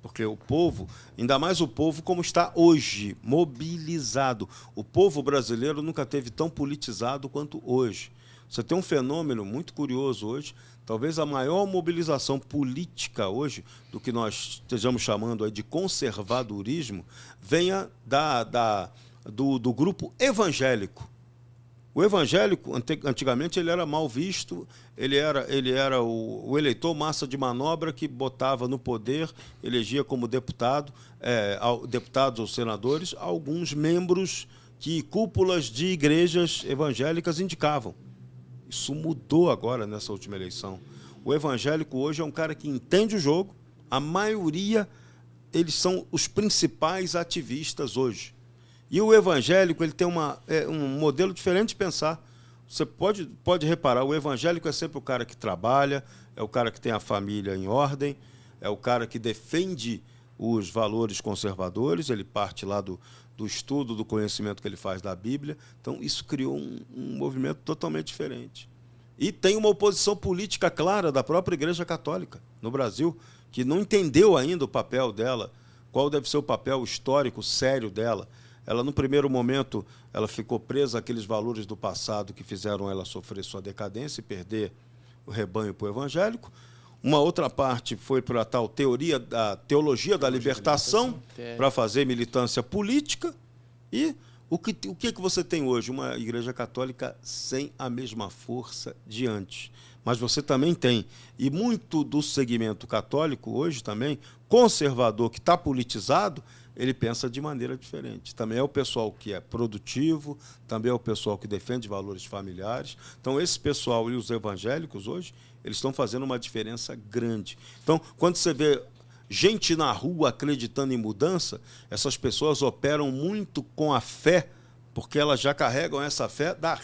S4: Porque o povo, ainda mais o povo como está hoje, mobilizado. O povo brasileiro nunca teve tão politizado quanto hoje. Você tem um fenômeno muito curioso hoje, talvez a maior mobilização política hoje, do que nós estejamos chamando aí de conservadorismo, venha do grupo evangélico. O evangélico, antigamente, ele era mal visto, ele era o eleitor massa de manobra que botava no poder, elegia como deputados ou senadores, alguns membros que cúpulas de igrejas evangélicas indicavam. Isso mudou agora nessa última eleição. O evangélico hoje é um cara que entende o jogo, a maioria, eles são os principais ativistas hoje. E o evangélico ele tem um modelo diferente de pensar. Você pode reparar, o evangélico é sempre o cara que trabalha, é o cara que tem a família em ordem, é o cara que defende os valores conservadores, ele parte lá do estudo, do conhecimento que ele faz da Bíblia. Então, isso criou um movimento totalmente diferente. E tem uma oposição política clara da própria Igreja Católica no Brasil, que não entendeu ainda o papel dela, qual deve ser o papel histórico sério dela. Ela, no primeiro momento, ela ficou presa àqueles valores do passado que fizeram ela sofrer sua decadência e perder o rebanho para o evangélico. Uma outra parte foi para a tal teologia da libertação, para fazer militância política. E o que você tem hoje? Uma Igreja Católica sem a mesma força de antes. Mas você também tem, e muito do segmento católico hoje também, conservador, que está politizado, ele pensa de maneira diferente. Também é o pessoal que é produtivo, também é o pessoal que defende valores familiares. Então, esse pessoal e os evangélicos hoje, eles estão fazendo uma diferença grande. Então, quando você vê gente na rua acreditando em mudança, essas pessoas operam muito com a fé, porque elas já carregam essa fé da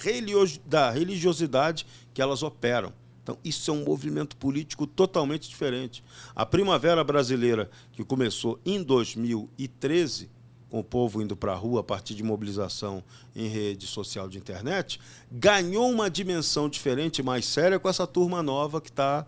S4: religiosidade que elas operam. Então, isso é um movimento político totalmente diferente. A Primavera Brasileira, que começou em 2013, com o povo indo para a rua a partir de mobilização em rede social de internet, ganhou uma dimensão diferente, mais séria, com essa turma nova que está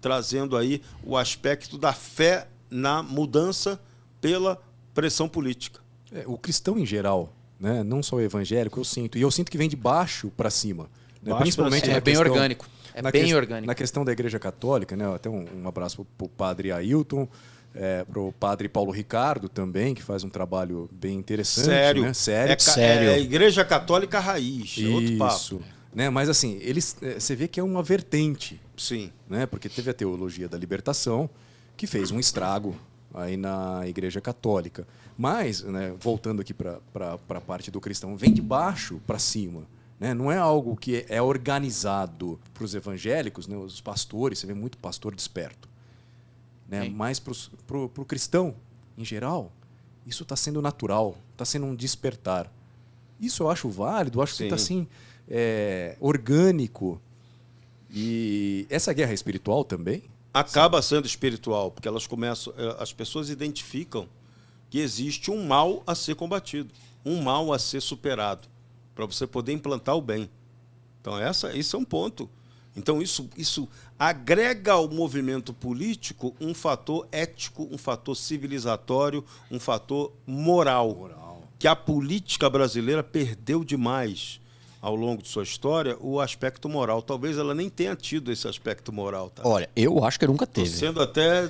S4: trazendo aí o aspecto da fé na mudança pela pressão política.
S1: O cristão em geral, né? Não só o evangélico, eu sinto. E eu sinto que vem de baixo para cima. Né? Principalmente
S2: é bem orgânico. É bem orgânico.
S1: Na questão da Igreja Católica, né? Até um abraço para o padre Ailton, para o padre Paulo Ricardo também, que faz um trabalho bem interessante.
S4: Sério.
S1: Né? Sério.
S4: É a Igreja Católica raiz, é outro papo.
S1: Isso. Né? Mas assim, você vê que é uma vertente.
S4: Sim.
S1: Né? Porque teve a teologia da libertação, que fez um estrago aí na Igreja Católica. Mas, né, voltando aqui para a parte do cristão, vem de baixo para cima. Né? Não é algo que é organizado para os evangélicos, né? Os pastores, você vê muito pastor desperto. Né? Mas para o cristão, em geral, isso está sendo natural, está sendo um despertar. Isso eu acho válido, acho que está assim, orgânico. E essa guerra espiritual também?
S4: Acaba sendo espiritual, porque as pessoas identificam que existe um mal a ser combatido, um mal a ser superado, para você poder implantar o bem. Então, isso é um ponto. Então, isso agrega ao movimento político um fator ético, um fator civilizatório, um fator moral. Que a política brasileira perdeu demais ao longo de sua história o aspecto moral. Talvez ela nem tenha tido esse aspecto moral. Tá?
S3: Olha, eu acho que nunca teve.
S4: Sendo até,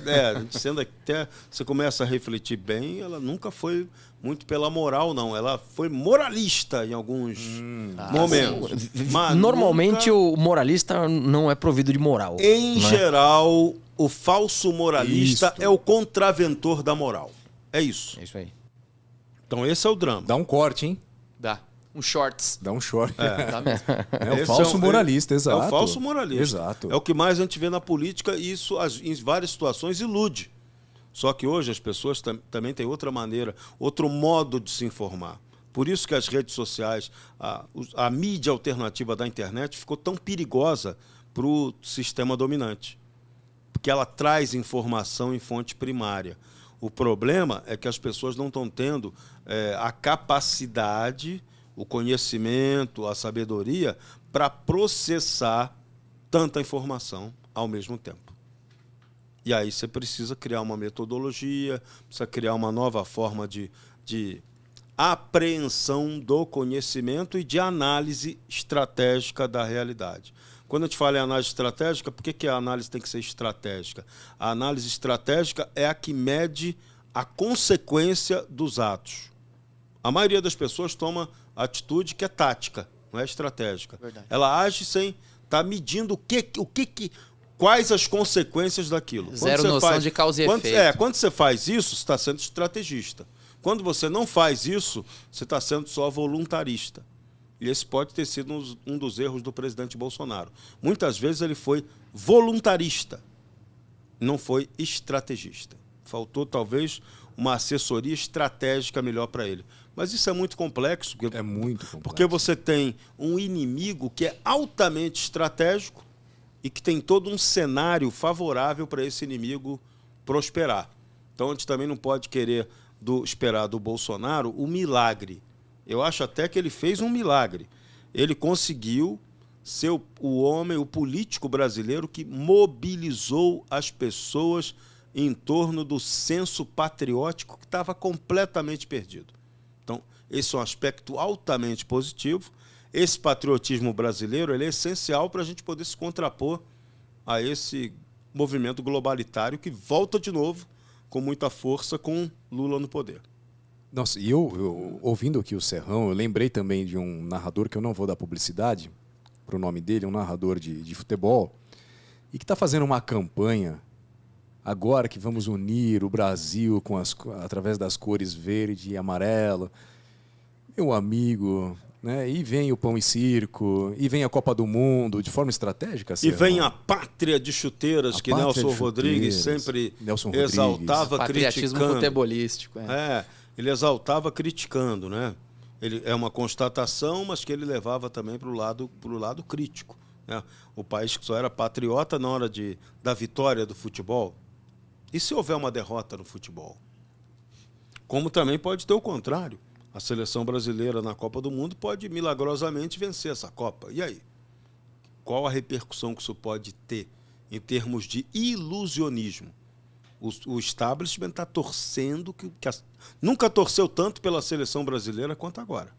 S4: você começa a refletir bem, ela nunca foi muito pela moral, não. Ela foi moralista em alguns momentos.
S3: Mas normalmente o moralista não é provido de moral.
S4: Em geral, o falso moralista é o contraventor da moral. É isso.
S3: É isso aí.
S4: Então esse é o drama.
S1: Dá um corte, hein?
S2: Dá. Um shorts.
S1: Dá um short.
S2: Dá mesmo.
S1: É o falso moralista, exato.
S4: É o falso moralista.
S1: Exato.
S4: É o que mais a gente vê na política e isso, em várias situações, ilude. Só que hoje as pessoas também têm outra maneira, outro modo de se informar. Por isso que as redes sociais, a mídia alternativa da internet ficou tão perigosa para o sistema dominante. Porque ela traz informação em fonte primária. O problema é que as pessoas não estão tendo a capacidade, o conhecimento, a sabedoria para processar tanta informação ao mesmo tempo. E aí você precisa criar uma metodologia, precisa criar uma nova forma de apreensão do conhecimento e de análise estratégica da realidade. Quando a gente fala em análise estratégica, por que a análise tem que ser estratégica? A análise estratégica é a que mede a consequência dos atos. A maioria das pessoas toma atitude que é tática, não é estratégica.
S2: Verdade.
S4: Ela age sem estar medindo quais as consequências daquilo.
S2: Zero noção de causa e efeito.
S4: Quando você faz isso, você está sendo estrategista. Quando você não faz isso, você está sendo só voluntarista. E esse pode ter sido um dos erros do presidente Bolsonaro. Muitas vezes ele foi voluntarista, não foi estrategista. Faltou, talvez, uma assessoria estratégica melhor para ele. Mas isso é muito complexo.
S1: É muito complexo.
S4: Porque você tem um inimigo que é altamente estratégico e que tem todo um cenário favorável para esse inimigo prosperar. Então, a gente também não pode querer esperar do Bolsonaro o milagre. Eu acho até que ele fez um milagre. Ele conseguiu ser o homem, o político brasileiro que mobilizou as pessoas em torno do senso patriótico que estava completamente perdido. Então, esse é um aspecto altamente positivo. Esse patriotismo brasileiro ele é essencial para a gente poder se contrapor a esse movimento globalitário que volta de novo com muita força com Lula no poder.
S1: Nossa, e eu ouvindo aqui o Serrão, eu lembrei também de um narrador que eu não vou dar publicidade para o nome dele, um narrador de futebol, e que está fazendo uma campanha agora que vamos unir o Brasil através das cores verde e amarelo. Meu amigo, né? E vem o Pão e Circo, e vem a Copa do Mundo de forma estratégica.
S4: Serrão. E vem a pátria de chuteiras que Nelson Rodrigues sempre exaltava,
S2: patriotismo
S4: criticando.
S2: futebolístico.
S4: Ele exaltava criticando, né? Ele é uma constatação, mas que ele levava também para o lado crítico né? O país que só era patriota na hora da vitória do futebol. E se houver uma derrota no futebol? Como também pode ter o contrário. A seleção brasileira na Copa do Mundo pode milagrosamente vencer essa Copa. E aí? Qual a repercussão que isso pode ter em termos de ilusionismo? O establishment está torcendo, nunca torceu tanto pela seleção brasileira quanto agora.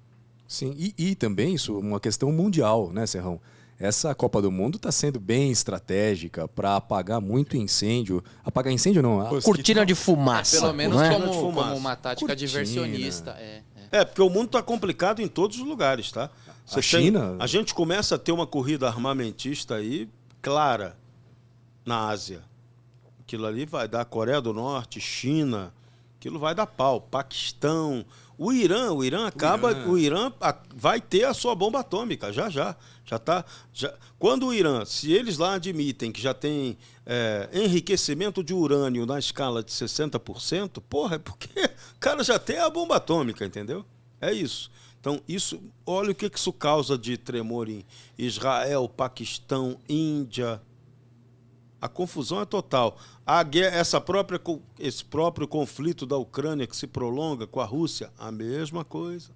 S1: Sim, e também isso é uma questão mundial, né, Serrão? Essa Copa do Mundo está sendo bem estratégica para apagar muito incêndio. Apagar incêndio não, a
S3: cortina de fumaça.
S2: Pelo menos
S3: não é?
S2: como uma tática
S1: Cortina.
S2: diversionista.
S4: Porque o mundo está complicado em todos os lugares, tá?
S1: China...
S4: A gente começa a ter uma corrida armamentista aí clara na Ásia. Aquilo ali vai dar Coreia do Norte, China, aquilo vai dar pau. Paquistão, o Irã vai ter a sua bomba atômica, já tá. Quando o Irã, se eles lá admitem que já tem enriquecimento de urânio na escala de 60%, porra, é porque o cara já tem a bomba atômica, entendeu? É isso. Então, olha o que isso causa de tremor em Israel, Paquistão, Índia. A confusão é total. Esse próprio conflito da Ucrânia que se prolonga com a Rússia, a mesma coisa.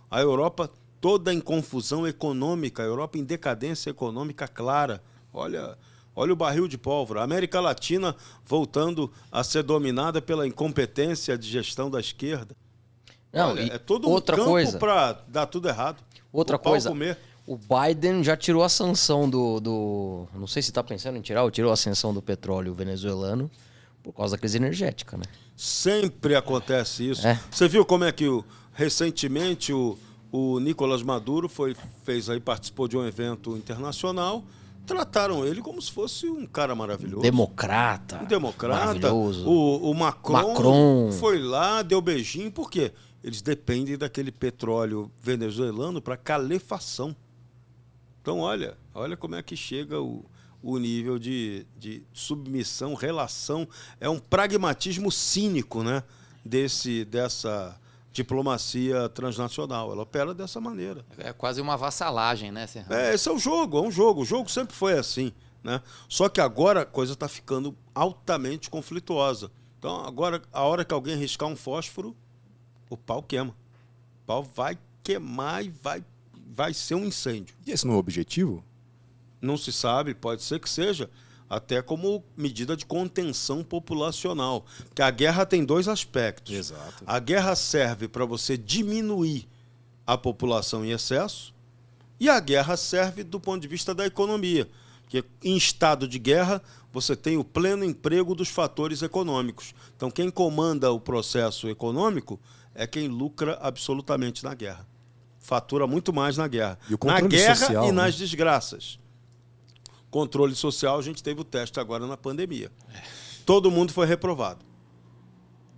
S4: A Europa toda em confusão econômica, a Europa em decadência econômica clara. Olha o barril de pólvora. A América Latina voltando a ser dominada pela incompetência de gestão da esquerda.
S3: Não,
S4: olha, é todo
S3: outra
S4: um campo
S3: coisa
S4: para dar tudo errado.
S3: Outra coisa.
S4: Comer.
S3: O Biden já tirou a sanção do... Não sei se está pensando em tirar ou tirou a sanção do petróleo venezuelano por causa da crise energética, né?
S4: Sempre acontece isso. Você viu como é que recentemente o Nicolás Maduro participou de um evento internacional, trataram ele como se fosse um cara maravilhoso.
S3: Democrata.
S4: Um democrata.
S3: Maravilhoso.
S4: O Macron foi lá, deu beijinho. Por quê? Eles dependem daquele petróleo venezuelano para calefação. Então, olha como é que chega o nível de submissão, relação. É um pragmatismo cínico, né? Dessa diplomacia transnacional. Ela opera dessa maneira.
S2: É quase uma vassalagem, né, Serrano?
S4: Esse é um jogo. O jogo sempre foi assim, né? Só que agora a coisa está ficando altamente conflituosa. Então, agora, a hora que alguém riscar um fósforo, o pau queima. O pau vai queimar e vai ser um incêndio.
S1: E esse não é o objetivo?
S4: Não se sabe, pode ser que seja, até como medida de contenção populacional. Porque a guerra tem dois aspectos.
S1: Exato.
S4: A guerra serve para você diminuir a população em excesso e a guerra serve do ponto de vista da economia. Porque em estado de guerra, você tem o pleno emprego dos fatores econômicos. Então, quem comanda o processo econômico é quem lucra absolutamente na guerra. Fatura muito mais na guerra. Na guerra social, e nas desgraças. Controle social, a gente teve o teste agora na pandemia. Todo mundo foi reprovado.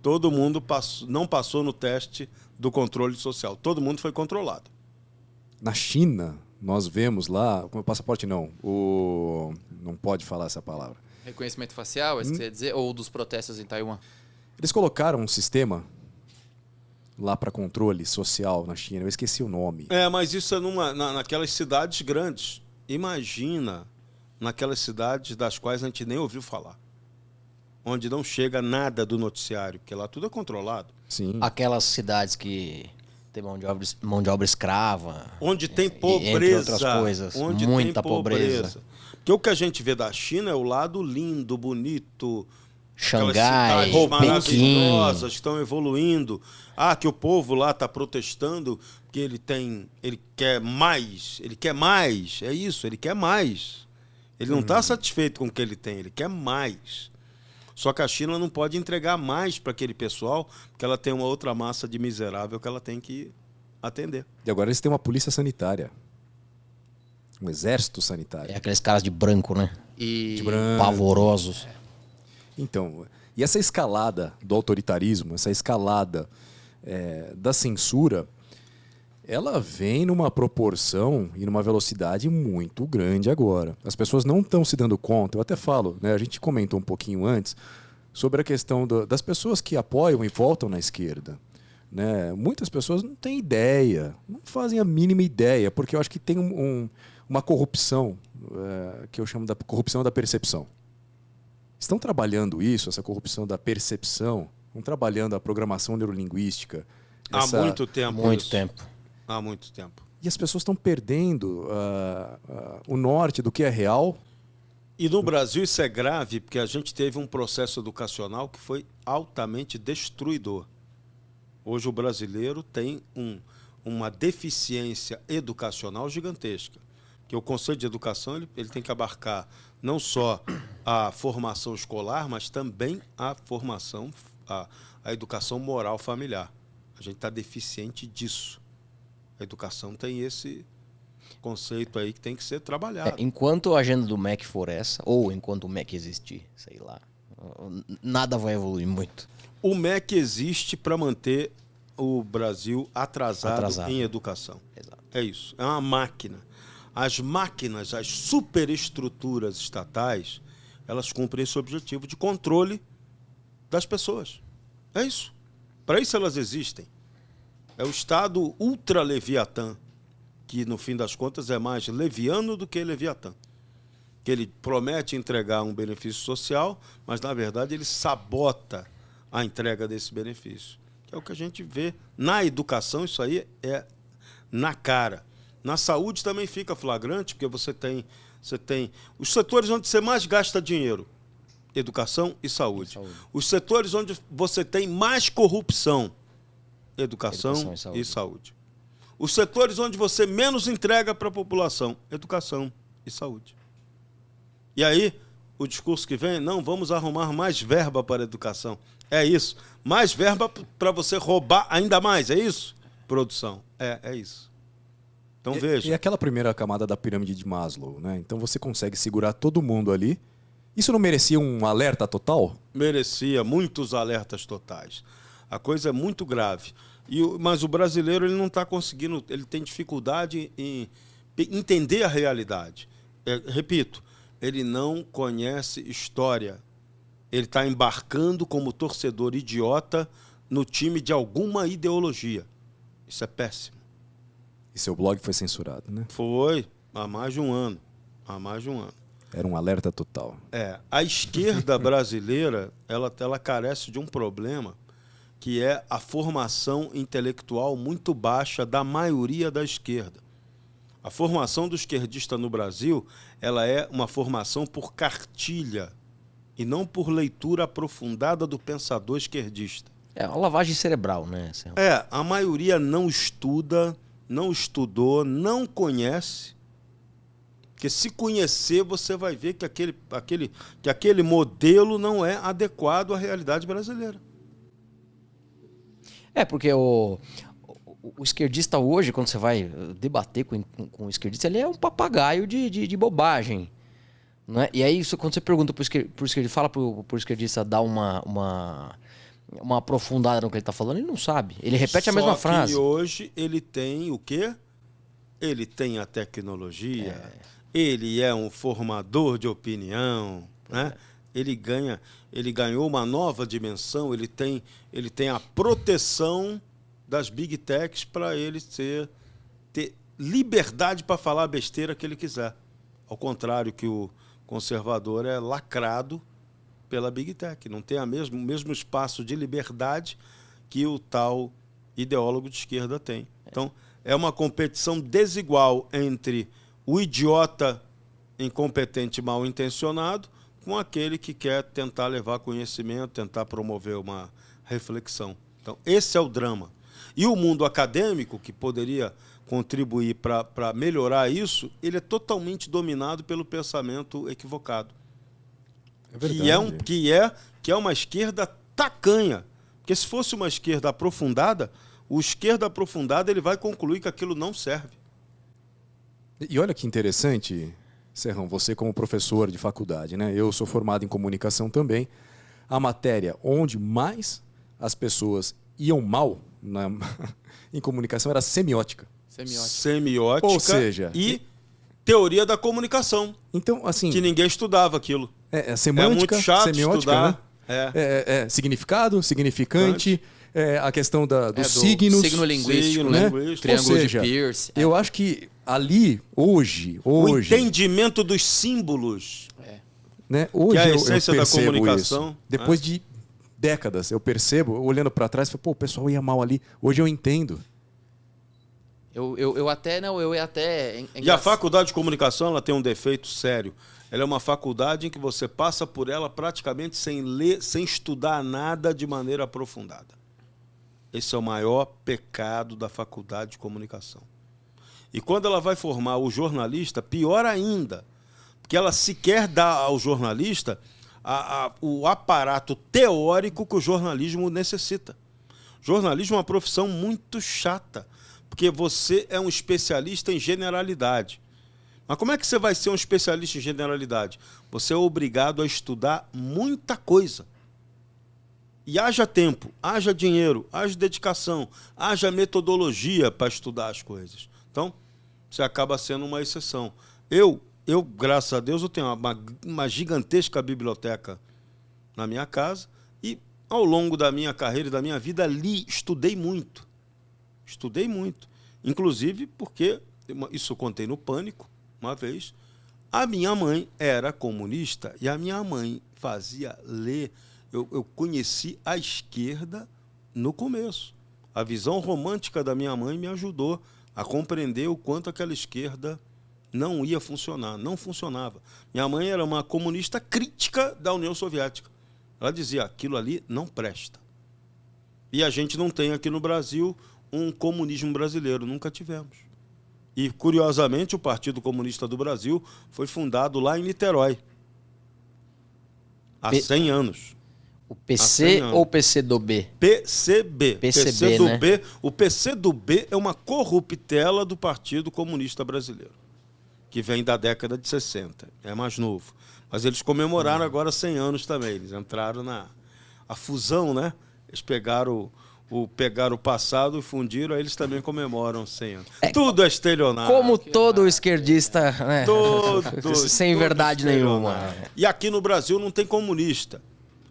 S4: Todo mundo não passou no teste do controle social. Todo mundo foi controlado.
S1: Na China, nós vemos lá... O passaporte não. Não pode falar essa palavra.
S2: Reconhecimento facial, é isso que você quer dizer? Ou dos protestos em Taiwan?
S1: Eles colocaram um sistema lá para controle social na China. Eu esqueci o nome.
S4: Mas isso é naquelas cidades grandes. Imagina naquelas cidades das quais a gente nem ouviu falar. Onde não chega nada do noticiário, porque lá tudo é controlado.
S1: Sim.
S3: Aquelas cidades que tem mão de obra escrava.
S4: Onde tem pobreza.
S3: Entre outras coisas.
S4: Onde
S3: muita
S4: tem
S3: pobreza.
S4: Porque o que a gente vê da China é o lado lindo, bonito.
S3: Xangai,
S4: Pequim,
S3: maravilhosas
S4: que estão evoluindo. Que o povo lá está protestando porque ele quer mais. É isso, ele quer mais. Ele não está satisfeito com o que ele tem, ele quer mais. Só que a China não pode entregar mais para aquele pessoal, porque ela tem uma outra massa de miserável que ela tem que atender.
S1: E agora eles têm uma polícia sanitária. Um exército sanitário.
S3: É aqueles caras de branco, né?
S1: De branco.
S3: Pavorosos.
S1: Então, e essa escalada do autoritarismo, essa escalada da censura, ela vem numa proporção e numa velocidade muito grande agora. As pessoas não estão se dando conta. Eu até falo, né, a gente comentou um pouquinho antes sobre a questão das pessoas que apoiam e votam na esquerda. Né? Muitas pessoas não têm ideia, não fazem a mínima ideia, porque eu acho que tem uma corrupção, que eu chamo da corrupção da percepção. Estão trabalhando isso, essa corrupção da percepção? Estão trabalhando a programação neurolinguística?
S4: Há muito tempo.
S3: Muito tempo.
S4: Há muito tempo.
S1: E as pessoas estão perdendo o norte do que é real.
S4: E no Brasil isso é grave, porque a gente teve um processo educacional que foi altamente destruidor. Hoje o brasileiro tem uma deficiência educacional gigantesca. Que o conceito de educação ele tem que abarcar não só a formação escolar, mas também a formação, a educação moral familiar. A gente está deficiente disso. A educação tem esse conceito aí que tem que ser trabalhado.
S3: Enquanto a agenda do MEC for essa, ou enquanto o MEC existir, sei lá, nada vai evoluir muito.
S4: O MEC existe para manter o Brasil atrasado em educação.
S3: Exato.
S4: É isso. É uma máquina. As máquinas, as superestruturas estatais, elas cumprem esse objetivo de controle das pessoas. É isso. Para isso elas existem. É o Estado ultra-leviatã, que no fim das contas é mais leviano do que leviatã. Que ele promete entregar um benefício social, mas na verdade ele sabota a entrega desse benefício. Que é o que a gente vê na educação, isso aí é na cara. Na saúde também fica flagrante, porque você tem os setores onde você mais gasta dinheiro, educação e saúde. Os setores onde você tem mais corrupção, educação e saúde. Os setores onde você menos entrega para a população, educação e saúde. E aí, o discurso que vem, não, vamos arrumar mais verba para a educação. É isso. Mais verba para você roubar ainda mais, é isso? Produção. É isso. Então veja.
S1: E aquela primeira camada da pirâmide de Maslow, né? Então você consegue segurar todo mundo ali. Isso não merecia um alerta total?
S4: Merecia muitos alertas totais. A coisa é muito grave. Mas o brasileiro ele não está conseguindo, ele tem dificuldade em entender a realidade. Repito, ele não conhece história. Ele está embarcando como torcedor idiota no time de alguma ideologia. Isso é péssimo.
S1: E seu blog foi censurado, né?
S4: Foi, há mais de um ano. Há mais de um ano.
S1: Era um alerta total.
S4: A esquerda brasileira, ela carece de um problema, que é a formação intelectual muito baixa da maioria da esquerda. A formação do esquerdista no Brasil, ela é uma formação por cartilha e não por leitura aprofundada do pensador esquerdista.
S3: É uma lavagem cerebral, né?
S4: A maioria não estuda, não estudou, não conhece. Porque se conhecer, você vai ver que aquele modelo não é adequado à realidade brasileira.
S3: Porque o esquerdista hoje, quando você vai debater com o esquerdista, ele é um papagaio de bobagem. Não é? E aí, quando você pergunta pro esquerdista, fala pro esquerdista dar uma aprofundada no que ele está falando, ele não sabe. Ele repete a mesma frase.
S4: E hoje ele tem o quê? Ele tem a tecnologia, ele é um formador de opinião, né? Ele ganhou uma nova dimensão, ele tem a proteção das big techs para ele ter liberdade para falar a besteira que ele quiser. Ao contrário que o conservador é lacrado pela big tech, não tem o mesmo espaço de liberdade que o tal ideólogo de esquerda tem. Então, é uma competição desigual entre o idiota incompetente e mal intencionado com aquele que quer tentar levar conhecimento, tentar promover uma reflexão. Então, esse é o drama. E o mundo acadêmico, que poderia contribuir para melhorar isso, ele é totalmente dominado pelo pensamento equivocado.
S1: É verdade.
S4: Que é uma esquerda tacanha. Porque se fosse uma esquerda aprofundada, o esquerda aprofundada ele vai concluir que aquilo não serve.
S1: E olha que interessante, Serrão, você como professor de faculdade, né? Eu sou formado em comunicação também. A matéria onde mais as pessoas iam mal em comunicação era semiótica.
S4: Semiótica.
S1: Ou seja,
S4: e teoria da comunicação.
S1: Então, assim,
S4: que ninguém estudava aquilo.
S1: Semântica,
S4: muito chato
S1: semiótica,
S4: estudar.
S1: Né? Significado, significante, a questão dos
S2: do
S1: signos.
S2: signo linguístico,
S1: né?
S2: Triângulo
S1: Ou seja,
S2: de Peirce.
S1: Eu acho que ali, hoje...
S4: O entendimento dos símbolos.
S1: Né? Hoje
S4: Que é a
S1: eu
S4: essência da
S1: percebo
S4: comunicação,
S1: isso. Depois de décadas, eu percebo, olhando para trás, o pessoal ia mal ali. Hoje eu entendo.
S2: Eu até...
S4: E a faculdade de comunicação, ela tem um defeito sério. Ela é uma faculdade em que você passa por ela praticamente sem ler, sem estudar nada de maneira aprofundada. Esse é o maior pecado da faculdade de comunicação. E quando ela vai formar o jornalista, pior ainda, porque ela sequer dá ao jornalista o aparato teórico que o jornalismo necessita. Jornalismo é uma profissão muito chata, porque você é um especialista em generalidade. Mas como é que você vai ser um especialista em generalidade? Você é obrigado a estudar muita coisa. E haja tempo, haja dinheiro, haja dedicação, haja metodologia para estudar as coisas. Então, você acaba sendo uma exceção. Eu, graças a Deus, eu tenho uma gigantesca biblioteca na minha casa e, ao longo da minha carreira e da minha vida, estudei muito. Estudei muito. Inclusive porque, isso eu contei no Pânico, uma vez, a minha mãe era comunista e a minha mãe fazia ler. Eu conheci a esquerda no começo. A visão romântica da minha mãe me ajudou a compreender o quanto aquela esquerda não ia funcionar, não funcionava. Minha mãe era uma comunista crítica da União Soviética. Ela dizia, aquilo ali não presta. E a gente não tem aqui no Brasil um comunismo brasileiro, nunca tivemos. E, curiosamente, o Partido Comunista do Brasil foi fundado lá em Niterói, há 100 anos.
S3: O PC ou o PCdoB?
S4: PCB.
S3: PCB, né?
S4: O PCdoB é uma corruptela do Partido Comunista Brasileiro, que vem da década de 60. É mais novo. Mas eles comemoraram agora 100 anos também. Eles entraram a fusão, né? Eles pegaram o passado e fundiram, aí eles também comemoram 100 anos. Tudo é estelionato.
S3: Como todo esquerdista, né? Sem verdade nenhuma.
S4: E aqui no Brasil não tem comunista.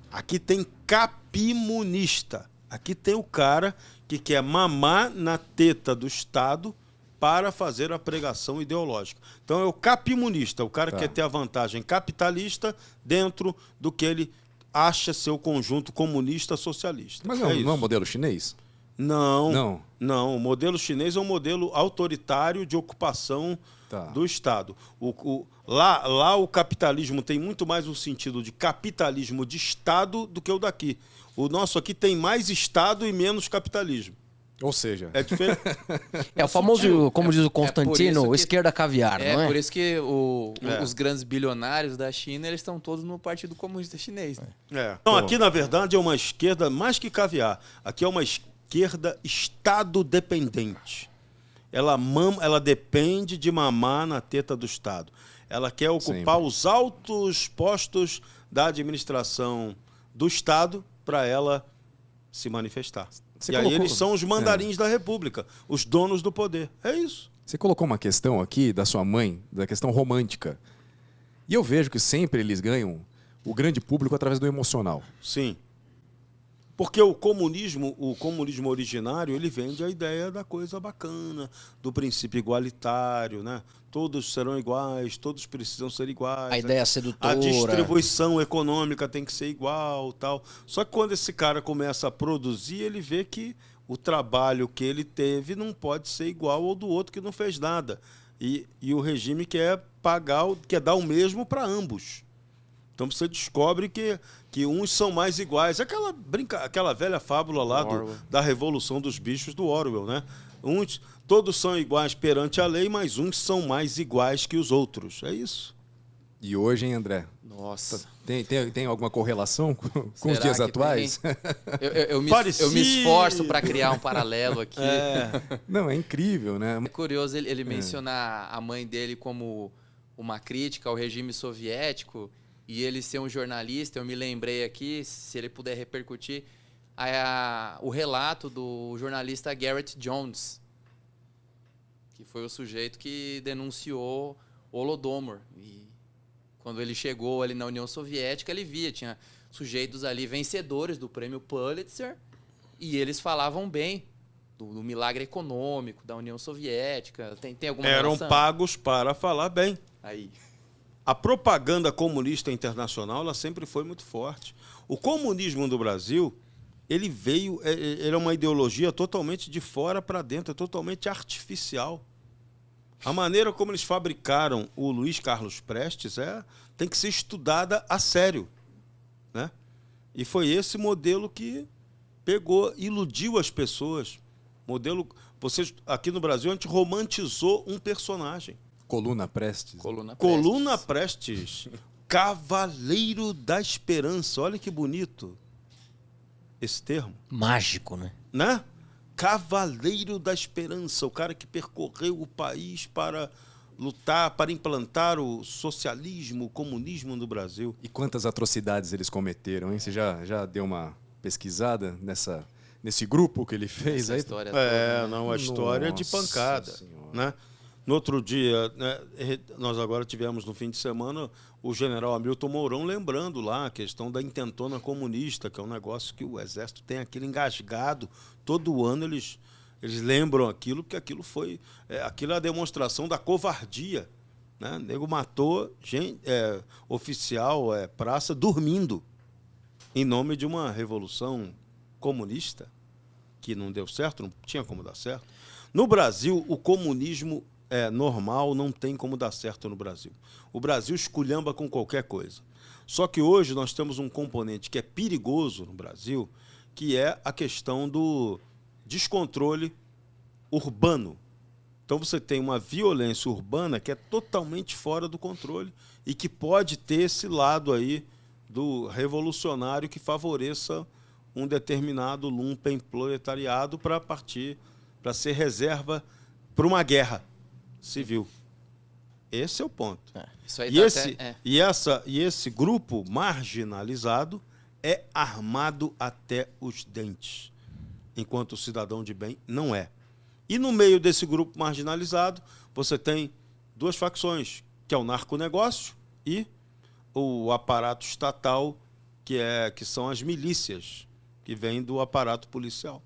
S4: Aqui tem capimunista. Aqui tem o cara que quer mamar na teta do Estado para fazer a pregação ideológica. Então é o capimunista, o cara que quer ter a vantagem capitalista dentro do que ele acha ser o conjunto comunista não é
S1: o modelo chinês?
S4: Não. O modelo chinês é um modelo autoritário de ocupação do Estado. Lá o capitalismo tem muito mais um sentido de capitalismo de Estado do que o daqui. O nosso aqui tem mais Estado e menos capitalismo.
S1: Ou seja...
S4: É diferente.
S3: É o famoso, como diz o Constantino, esquerda caviar, não é?
S2: É por isso que os grandes bilionários da China, eles estão todos no Partido Comunista Chinês. Né?
S4: Então, aqui, na verdade, é uma esquerda mais que caviar. Aqui é uma esquerda Estado-dependente. Ela depende de mamar na teta do Estado. Ela quer ocupar os altos postos da administração do Estado para ela se manifestar. Aí eles são os mandarins da República, os donos do poder. É isso.
S1: Você colocou uma questão aqui da sua mãe, da questão romântica. E eu vejo que sempre eles ganham o grande público através do emocional.
S4: Sim. Porque o comunismo originário, ele vende a ideia da coisa bacana, do princípio igualitário, né? Todos serão iguais, todos precisam ser iguais.
S3: A ideia sedutora.
S4: A distribuição econômica tem que ser igual, tal. Só que quando esse cara começa a produzir, ele vê que o trabalho que ele teve não pode ser igual ao do outro que não fez nada. E o regime quer dar o mesmo para ambos. Então você descobre que uns são mais iguais. Aquela velha fábula lá da Revolução dos Bichos do Orwell, né? Todos são iguais perante a lei, mas uns são mais iguais que os outros. É isso.
S1: E hoje, hein, André?
S2: Nossa.
S1: Tem alguma correlação com os dias atuais?
S2: Eu me esforço para criar um paralelo aqui.
S1: Não, é incrível, né?
S2: É curioso ele mencionar a mãe dele como uma crítica ao regime soviético e ele ser um jornalista. Eu me lembrei aqui, se ele puder repercutir, o relato do jornalista Garrett Jones, que foi o sujeito que denunciou Holodomor. E quando ele chegou ali na União Soviética, ele tinha sujeitos ali vencedores do prêmio Pulitzer E eles falavam bem do milagre econômico da União Soviética. Tem alguma
S4: Eram
S2: relação?
S4: pagos para falar bem.
S2: Aí.
S4: A propaganda comunista internacional ela sempre foi muito forte. O comunismo no Brasil, ele é uma ideologia totalmente de fora para dentro, é totalmente artificial. A maneira como eles fabricaram o Luiz Carlos Prestes tem que ser estudada a sério, né? E foi esse modelo que pegou, iludiu as pessoas. Aqui no Brasil, a gente romantizou um personagem.
S1: Coluna Prestes.
S4: Coluna Prestes, Cavaleiro da Esperança. Olha que bonito esse termo.
S3: Mágico, né?
S4: Né? Cavaleiro da Esperança, o cara que percorreu o país para lutar, para implantar o socialismo, o comunismo no Brasil.
S1: E quantas atrocidades eles cometeram, hein? Você já deu uma pesquisada nesse grupo que ele fez?
S2: Essa
S1: aí?
S2: história toda, né?
S4: A história de
S1: Nossa
S4: pancada.
S1: Senhora.
S4: Né? No outro dia, né, nós agora tivemos no fim de semana o general Hamilton Mourão lembrando lá a questão da intentona comunista, que é um negócio que o Exército tem aquilo engasgado. Todo ano eles lembram aquilo, porque aquilo aquilo é a demonstração da covardia. Né? O nego matou oficial, praça, dormindo, em nome de uma revolução comunista, que não deu certo, não tinha como dar certo. No Brasil, o comunismo normal não tem como dar certo no Brasil. O Brasil esculhamba com qualquer coisa. Só que hoje nós temos um componente que é perigoso no Brasil, que é a questão do descontrole urbano. Então você tem uma violência urbana que é totalmente fora do controle e que pode ter esse lado aí do revolucionário que favoreça um determinado lumpenproletariado para ser reserva para uma guerra civil. Esse é o ponto.
S2: Isso aí
S4: E esse grupo marginalizado é armado até os dentes, enquanto o cidadão de bem não é. E no meio desse grupo marginalizado, você tem duas facções, que é o narconegócio e o aparato estatal, que são as milícias, que vêm do aparato policial,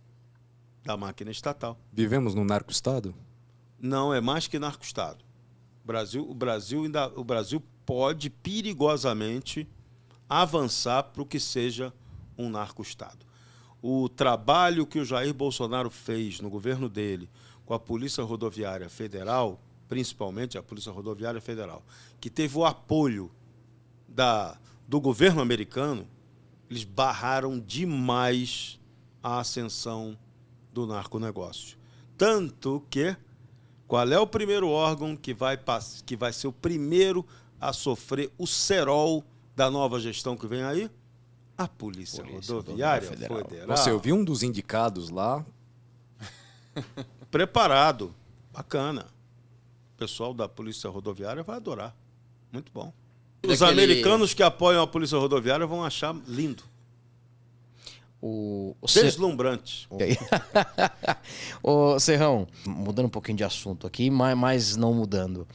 S4: da máquina estatal.
S1: Vivemos num narco-estado?
S4: Não, é mais que narco-estado. O Brasil pode perigosamente avançar para o que seja um narco-estado. O trabalho que o Jair Bolsonaro fez no governo dele com a Polícia Rodoviária Federal, principalmente a Polícia Rodoviária Federal, que teve o apoio do governo americano, eles barraram demais a ascensão do narconegócio. Tanto que, qual é o primeiro órgão que vai ser o primeiro a sofrer o cerol da nova gestão que vem aí? A Polícia Rodoviária Federal.
S1: Nossa, eu vi um dos indicados lá.
S4: Preparado. Bacana. O pessoal da Polícia Rodoviária vai adorar. Muito bom. Os americanos que apoiam a Polícia Rodoviária vão achar lindo. Deslumbrante.
S3: Ô, Serrão, mudando um pouquinho de assunto aqui, mas não mudando.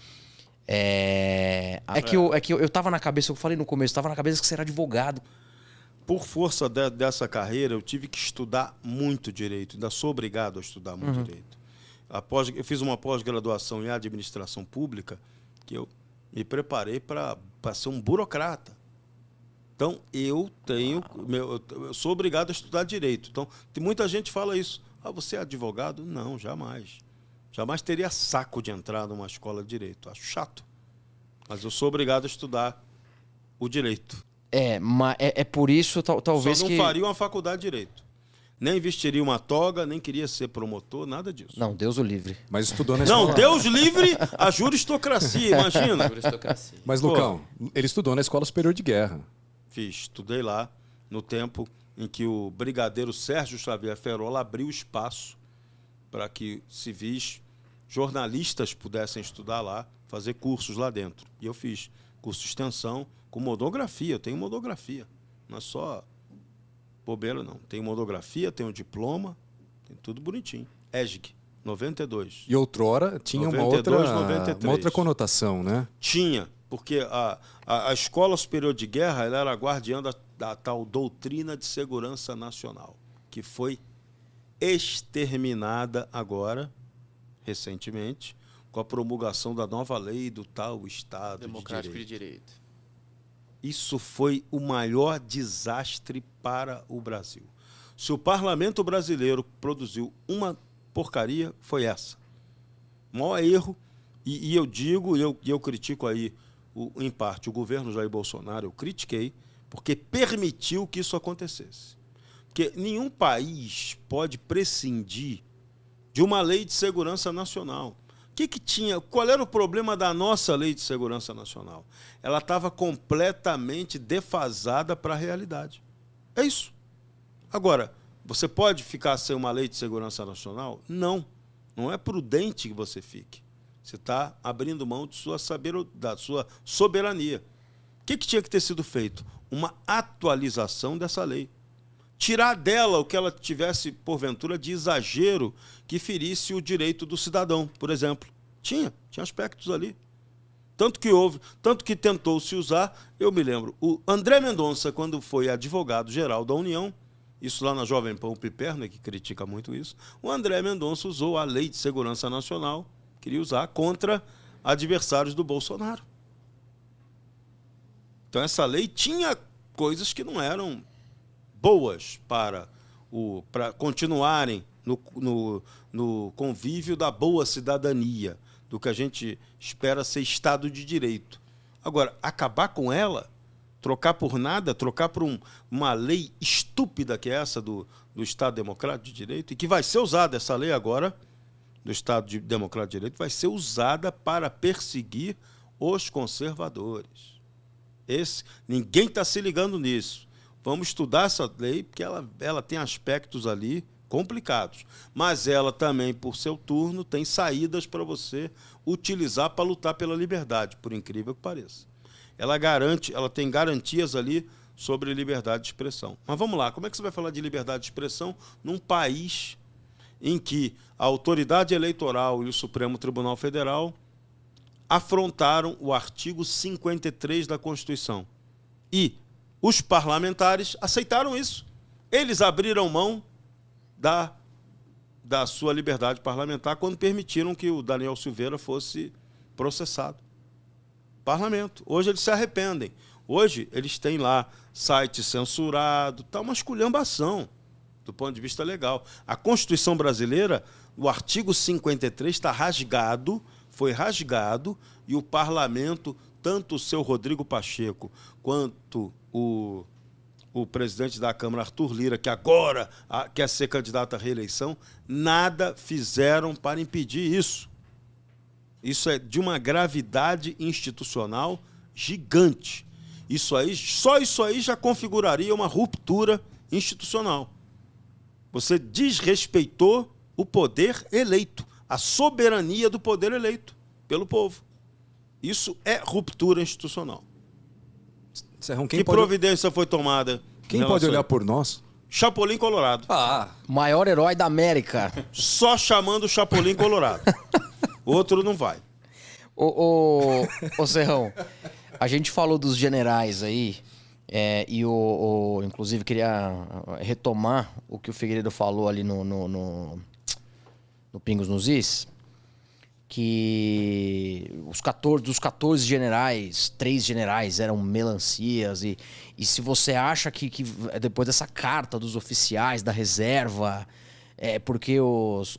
S3: Que eu tava na cabeça, eu falei no começo, tava na cabeça que você era advogado.
S4: Por força dessa carreira, eu tive que estudar muito direito. Ainda sou obrigado a estudar muito direito. Eu fiz uma pós-graduação em administração pública, que eu me preparei para ser um burocrata. Então, eu sou obrigado a estudar direito. Então, tem muita gente que fala isso. Ah, você é advogado? Não, jamais. Jamais teria saco de entrar numa escola de direito. Acho chato. Mas eu sou obrigado a estudar o direito.
S3: Mas é por isso, talvez
S4: Só não faria uma faculdade de direito. Nem vestiria uma toga, nem queria ser promotor, nada disso.
S3: Não, Deus o livre.
S1: Mas estudou na escola.
S4: Não, Deus livre a juristocracia, imagina.
S1: Mas, Lucão, ele estudou na Escola Superior de Guerra.
S4: Estudei lá no tempo em que o brigadeiro Sérgio Xavier Ferola abriu espaço para que civis, jornalistas pudessem estudar lá, fazer cursos lá dentro. E eu fiz curso de extensão com monografia. Eu tenho monografia. Não é só bobeira, não. Tenho monografia, tenho diploma, tem tudo bonitinho. ESG, 92.
S1: E outrora tinha
S4: 92,
S1: uma outra conotação, né?
S4: Tinha, porque a Escola Superior de Guerra ela era a guardiã da tal Doutrina de Segurança Nacional, que foi exterminada agora, recentemente, com a promulgação da nova lei do tal Estado
S2: Democrático
S4: de
S2: de Direito.
S4: Isso foi o maior desastre para o Brasil. Se o parlamento brasileiro produziu uma porcaria, foi essa. O maior erro, e eu digo, eu critico aí, em parte, o governo Jair Bolsonaro, eu critiquei, porque permitiu que isso acontecesse. Porque nenhum país pode prescindir de uma lei de segurança nacional. Qual era o problema da nossa lei de segurança nacional? Ela estava completamente defasada para a realidade. É isso. Agora, você pode ficar sem uma lei de segurança nacional? Não. Não é prudente que você fique. Você está abrindo mão da sua soberania. O que tinha que ter sido feito? Uma atualização dessa lei. Tirar dela o que ela tivesse, porventura, de exagero que ferisse o direito do cidadão, por exemplo. Tinha aspectos ali. Tanto que tentou se usar, eu me lembro, o André Mendonça, quando foi advogado-geral da União, isso lá na Jovem Pan, o Piperno, que critica muito isso, o André Mendonça usou a Lei de Segurança Nacional, queria usar contra adversários do Bolsonaro. Então essa lei tinha coisas que não eram boas para continuarem no convívio da boa cidadania, do que a gente espera ser Estado de Direito. Agora, acabar com ela, trocar por nada, trocar por uma lei estúpida que é essa do Estado Democrático de Direito, e que vai ser usada, essa lei agora, do Estado Democrático de Direito, vai ser usada para perseguir os conservadores. Ninguém está se ligando nisso. Vamos estudar essa lei, porque ela tem aspectos ali complicados. Mas ela também, por seu turno, tem saídas para você utilizar para lutar pela liberdade, por incrível que pareça. Ela tem garantias ali sobre liberdade de expressão. Mas vamos lá, como é que você vai falar de liberdade de expressão num país em que a autoridade eleitoral e o Supremo Tribunal Federal afrontaram o artigo 53 da Constituição? E os parlamentares aceitaram isso. Eles abriram mão da sua liberdade parlamentar quando permitiram que o Daniel Silveira fosse processado. Parlamento. Hoje eles se arrependem. Hoje eles têm lá site censurado, está uma esculhambação do ponto de vista legal. A Constituição brasileira, o artigo 53 está rasgado, foi rasgado, e o parlamento, tanto o seu Rodrigo Pacheco quanto o presidente da Câmara, Arthur Lira, que agora quer ser candidato à reeleição, nada fizeram para impedir isso. Isso é de uma gravidade institucional gigante. Só isso aí já configuraria uma ruptura institucional. Você desrespeitou o poder eleito, a soberania do poder eleito pelo povo. Isso é ruptura institucional.
S1: Serrão,
S4: que providência foi tomada?
S1: Quem pode olhar por nós?
S4: Chapolin Colorado.
S3: Maior herói da América.
S4: Só chamando o Chapolin Colorado. Outro não vai.
S3: Ô Serrão, a gente falou dos generais aí, inclusive queria retomar o que o Figueiredo falou ali no Pingos nos Is, que dos 14 generais, 3 generais eram melancias, e se você acha que depois dessa carta dos oficiais da reserva, porque os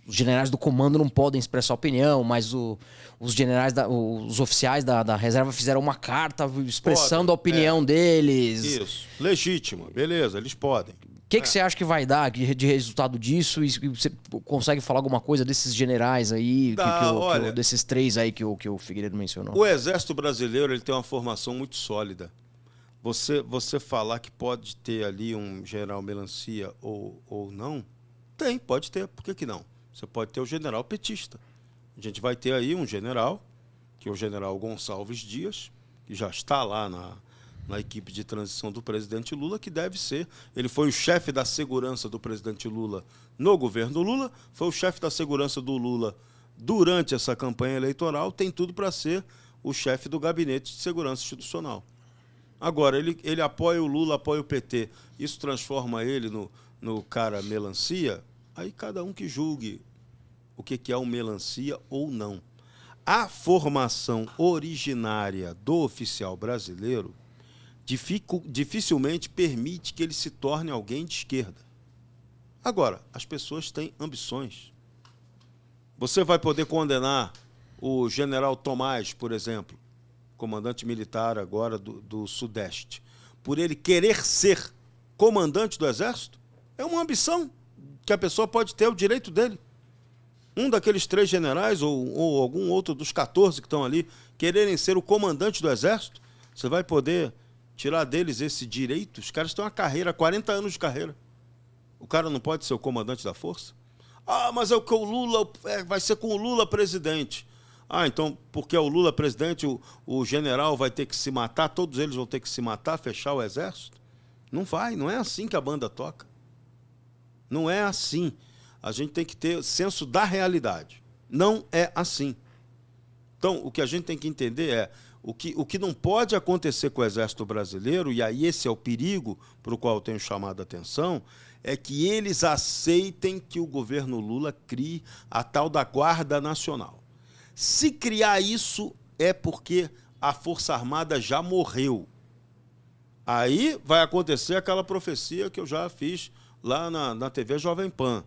S3: generais do comando não podem expressar opinião, mas os oficiais da reserva fizeram uma carta expressando a opinião deles.
S4: Isso, legítima, beleza, eles podem.
S3: O que você acha que vai dar de resultado disso? E você consegue falar alguma coisa desses generais aí, desses 3 aí que o Figueiredo mencionou?
S4: O Exército Brasileiro ele tem uma formação muito sólida. Você falar que pode ter ali um general melancia ou não, pode ter, por que não? Você pode ter o general petista. A gente vai ter aí um general, que é o general Gonçalves Dias, que já está lá na equipe de transição do presidente Lula, que deve ser. Ele foi o chefe da segurança do presidente Lula no governo Lula, foi o chefe da segurança do Lula durante essa campanha eleitoral, tem tudo para ser o chefe do gabinete de segurança institucional. Agora, ele apoia o Lula, apoia o PT. Isso transforma ele no cara melancia, aí cada um que julgue o que é um melancia ou não. A formação originária do oficial brasileiro dificilmente permite que ele se torne alguém de esquerda. Agora, as pessoas têm ambições. Você vai poder condenar o general Tomás, por exemplo, comandante militar agora do Sudeste, por ele querer ser comandante do Exército? É uma ambição que a pessoa pode ter, o direito dele. Um daqueles 3 generais ou algum outro dos 14 que estão ali quererem ser o comandante do Exército, você vai poder tirar deles esse direito? Os caras têm uma carreira, 40 anos de carreira. O cara não pode ser o comandante da força? Ah, mas é o que o Lula vai ser com o Lula presidente. Ah, então, porque é o Lula presidente, o general vai ter que se matar, todos eles vão ter que se matar, fechar o exército? Não vai, não é assim que a banda toca. Não é assim. A gente tem que ter senso da realidade. Não é assim. Então, o que a gente tem que entender é o que não pode acontecer com o Exército Brasileiro, e aí esse é o perigo para o qual eu tenho chamado a atenção, é que eles aceitem que o governo Lula crie a tal da Guarda Nacional. Se criar isso, é porque a Força Armada já morreu. Aí vai acontecer aquela profecia que eu já fiz lá na TV Jovem Pan.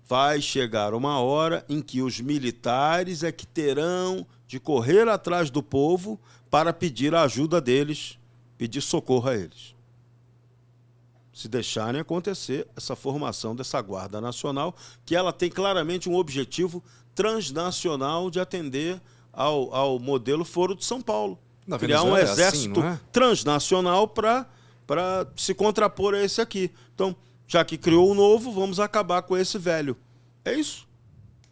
S4: Vai chegar uma hora em que os militares é que terão de correr atrás do povo para pedir a ajuda deles, pedir socorro a eles. Se deixarem acontecer essa formação dessa Guarda Nacional, que ela tem claramente um objetivo transnacional de atender ao modelo Foro de São Paulo.
S1: Na
S4: criar um
S1: Venezuela
S4: exército
S1: é assim,
S4: transnacional para se contrapor a esse aqui. Então, já que criou o novo, vamos acabar com esse velho. É isso.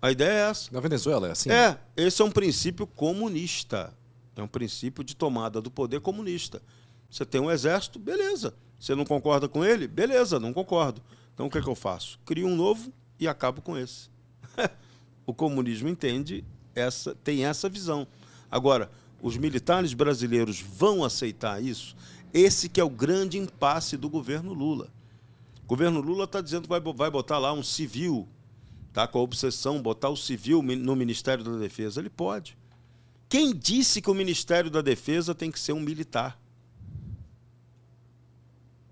S4: A ideia é essa.
S1: Na Venezuela é assim?
S4: Esse é um princípio comunista. É um princípio de tomada do poder comunista. Você tem um exército, beleza. Você não concorda com ele? Beleza, não concordo. Então o que é que eu faço? Crio um novo e acabo com esse. O comunismo tem essa visão. Agora, os militares brasileiros vão aceitar isso? Esse que é o grande impasse do governo Lula. O governo Lula está dizendo que vai botar lá um civil, tá, com a obsessão, botar o civil no Ministério da Defesa. Ele pode. Quem disse que o Ministério da Defesa tem que ser um militar?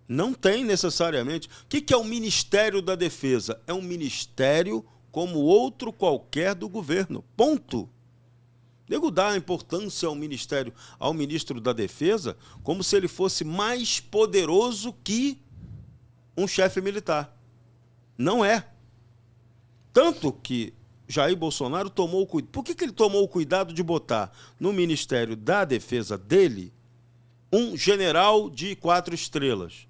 S4: Não tem necessariamente. O que é o Ministério da Defesa? É um ministério como outro qualquer do governo. Ponto. Nego dá a importância ao ministro da Defesa, como se ele fosse mais poderoso que um chefe militar. Não é. Tanto que Jair Bolsonaro tomou o cuidado. Por que ele tomou o cuidado de botar no Ministério da Defesa dele um general de 4 estrelas?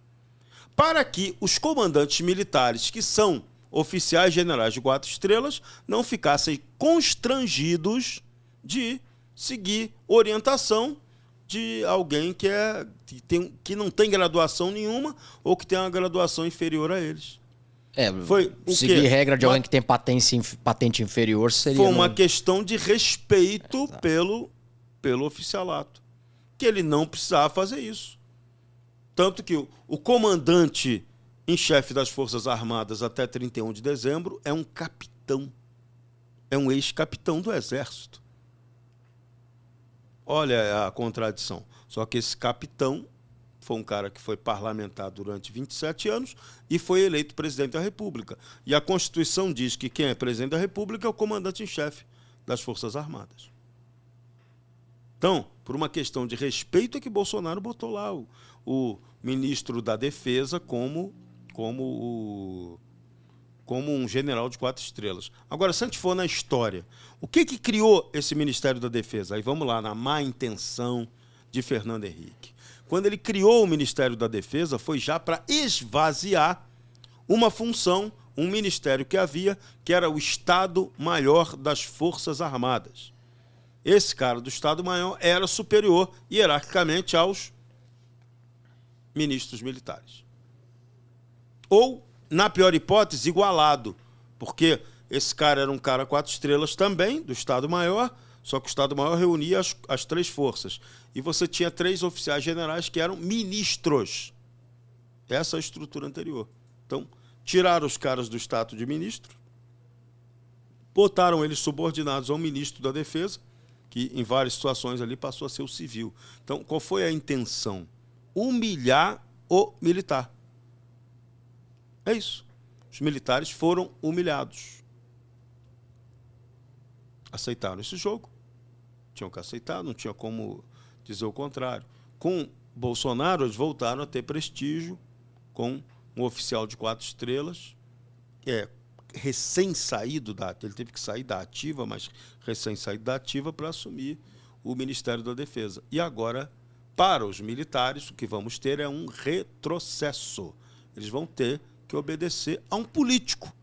S4: Para que os comandantes militares, que são oficiais generais de 4 estrelas, não ficassem constrangidos de seguir orientação de alguém que não tem graduação nenhuma ou que tem uma graduação inferior a eles.
S3: Seguir regra de alguém que tem patente inferior seria...
S4: Foi uma questão de respeito pelo oficialato, que ele não precisava fazer isso. Tanto que o comandante em chefe das Forças Armadas até 31 de dezembro é um capitão. É um ex-capitão do Exército. Olha a contradição. Só que esse capitão foi um cara que foi parlamentar durante 27 anos e foi eleito presidente da República. E a Constituição diz que quem é presidente da República é o comandante em chefe das Forças Armadas. Então, por uma questão de respeito, é que Bolsonaro botou lá o ministro da Defesa como um general de 4 estrelas. Agora, se a gente for na história, o que criou esse Ministério da Defesa? Aí vamos lá, na má intenção de Fernando Henrique. Quando ele criou o Ministério da Defesa, foi já para esvaziar uma função, um ministério que havia, que era o Estado-Maior das Forças Armadas. Esse cara do Estado-Maior era superior, hierarquicamente, aos ministros militares. Ou, na pior hipótese, igualado, porque esse cara era um cara 4 estrelas também, do Estado-Maior, só que o Estado-Maior reunia as 3 forças. E você tinha 3 oficiais generais que eram ministros. Essa é a estrutura anterior. Então, tiraram os caras do status de ministro, botaram eles subordinados ao ministro da Defesa, que em várias situações ali passou a ser o civil. Então, qual foi a intenção? Humilhar o militar. É isso. Os militares foram humilhados. Aceitaram esse jogo. Tinham que aceitar, não tinha como dizer o contrário. Com Bolsonaro, eles voltaram a ter prestígio com um oficial de 4 estrelas, recém-saído da... Ele teve que sair da ativa, mas recém-saído da ativa para assumir o Ministério da Defesa. E agora, para os militares, o que vamos ter é um retrocesso. Eles vão ter que obedecer a um político.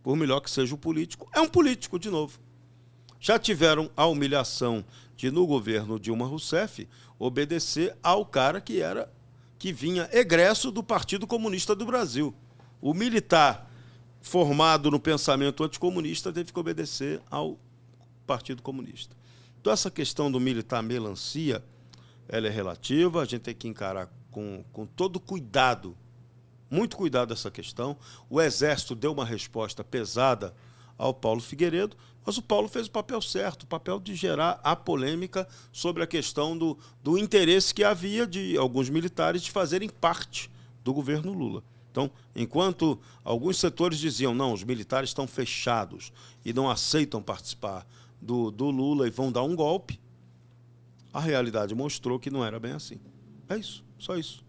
S4: Por melhor que seja o político, é um político de novo. Já tiveram a humilhação de, no governo Dilma Rousseff, obedecer ao cara que vinha egresso do Partido Comunista do Brasil. O militar formado no pensamento anticomunista teve que obedecer ao Partido Comunista. Então, essa questão do militar melancia, ela é relativa, a gente tem que encarar com todo cuidado, muito cuidado essa questão. O Exército deu uma resposta pesada ao Paulo Figueiredo, mas o Paulo fez o papel certo, o papel de gerar a polêmica sobre a questão do interesse que havia de alguns militares de fazerem parte do governo Lula. Então, enquanto alguns setores diziam, não, os militares estão fechados e não aceitam participar do Lula e vão dar um golpe, a realidade mostrou que não era bem assim. É isso, só isso.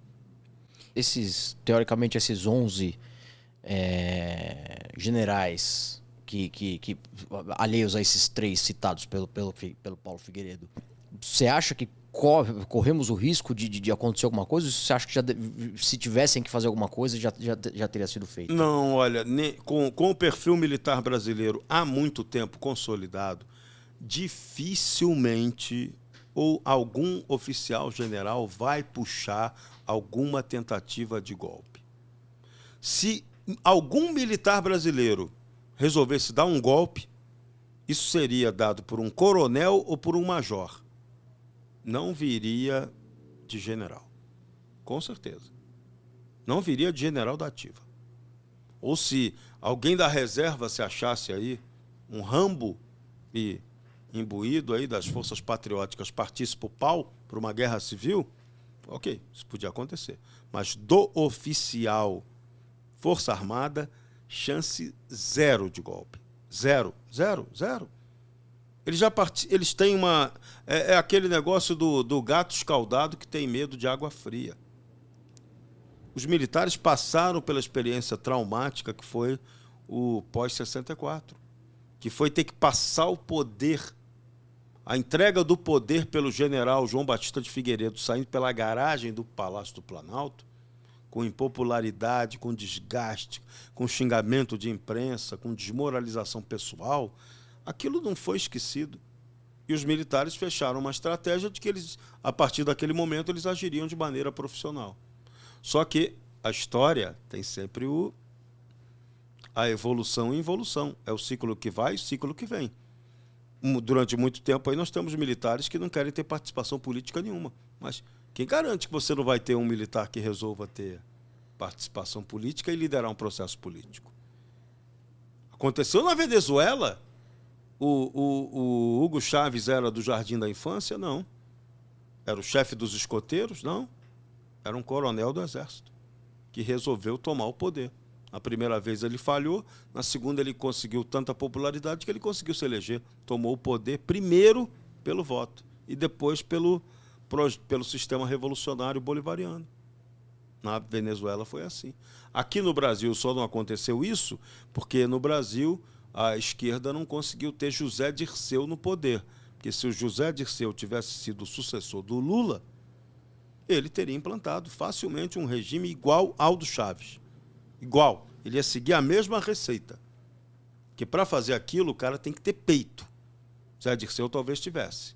S3: Teoricamente, esses 11 generais que alheios a esses 3 citados pelo Paulo Figueiredo, você acha que corremos o risco de acontecer alguma coisa? Ou você acha que se tivessem que fazer alguma coisa, já teria sido feito?
S4: Não, olha, com o perfil militar brasileiro há muito tempo consolidado, dificilmente ou algum oficial general vai puxar alguma tentativa de golpe. Se algum militar brasileiro resolvesse dar um golpe, isso seria dado por um coronel ou por um major. Não viria de general. Com certeza. Não viria de general da ativa. Ou se alguém da reserva se achasse aí, um Rambo e imbuído aí das forças patrióticas, partisse para o pau, para uma guerra civil, ok, isso podia acontecer. Mas do oficial, Força Armada, chance zero de golpe. Zero. Eles têm uma... É aquele negócio do gato escaldado que tem medo de água fria. Os militares passaram pela experiência traumática que foi o pós-64, que foi ter que passar o poder, a entrega do poder pelo general João Batista de Figueiredo, saindo pela garagem do Palácio do Planalto, com impopularidade, com desgaste, com xingamento de imprensa, com desmoralização pessoal. Aquilo não foi esquecido. E os militares fecharam uma estratégia de que eles, a partir daquele momento, eles agiriam de maneira profissional. Só que a história tem sempre a evolução e involução. É o ciclo que vai e o ciclo que vem. Durante muito tempo aí nós temos militares que não querem ter participação política nenhuma. Mas quem garante que você não vai ter um militar que resolva ter participação política e liderar um processo político? Aconteceu na Venezuela. O Hugo Chávez era do Jardim da Infância? Não. Era o chefe dos escoteiros? Não. Era um coronel do Exército que resolveu tomar o poder. Na primeira vez ele falhou, na segunda ele conseguiu tanta popularidade que ele conseguiu se eleger. Tomou o poder primeiro pelo voto e depois pelo sistema revolucionário bolivariano. Na Venezuela foi assim. Aqui no Brasil só não aconteceu isso porque no Brasil a esquerda não conseguiu ter José Dirceu no poder. Porque se o José Dirceu tivesse sido o sucessor do Lula, ele teria implantado facilmente um regime igual ao do Chávez. Igual. Ele ia seguir a mesma receita. Porque para fazer aquilo o cara tem que ter peito. José Dirceu talvez tivesse.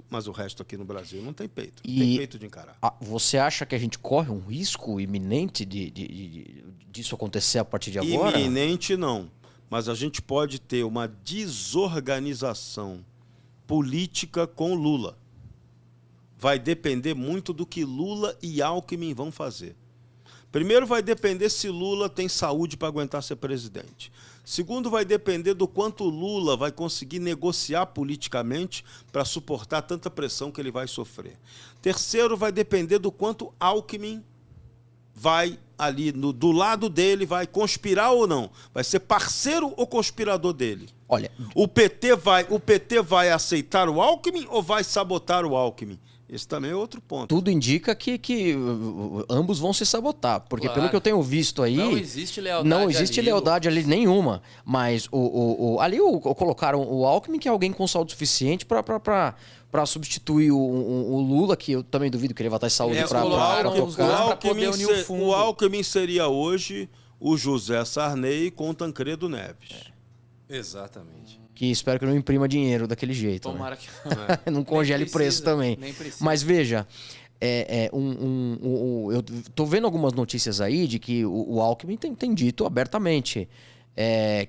S4: Mas o resto aqui no Brasil não tem peito. Não tem peito de encarar.
S3: Você acha que a gente corre um risco iminente disso acontecer a partir de agora?
S4: Iminente não. Mas a gente pode ter uma desorganização política com Lula. Vai depender muito do que Lula e Alckmin vão fazer. Primeiro, vai depender se Lula tem saúde para aguentar ser presidente. Segundo, vai depender do quanto Lula vai conseguir negociar politicamente para suportar tanta pressão que ele vai sofrer. Terceiro, vai depender do quanto Alckmin vai ali do lado dele, vai conspirar ou não. Vai ser parceiro ou conspirador dele.
S3: Olha,
S4: O PT vai aceitar o Alckmin ou vai sabotar o Alckmin? Esse também é outro ponto.
S3: tudo indica que ambos vão se sabotar. Porque
S2: Claro.
S3: pelo que eu tenho visto aí...
S2: Não existe lealdade
S3: Não existe
S2: ali,
S3: lealdade ali nenhuma. Mas ali colocaram o Alckmin, que é alguém com saúde suficiente para substituir o Lula, que eu também duvido que ele vai estar em saúde para
S2: colocaram os dois
S3: tocar.
S2: pra poder unir o fundo.
S4: O Alckmin seria hoje o José Sarney com o Tancredo Neves.
S1: Exatamente.
S3: Que espero que não imprima dinheiro daquele jeito.
S2: Tomara que...
S3: Não congele
S2: Nem
S3: preço
S2: precisa,
S3: também.
S2: nem precisa.
S3: Mas veja, eu tô vendo algumas notícias aí de que o Alckmin tem dito abertamente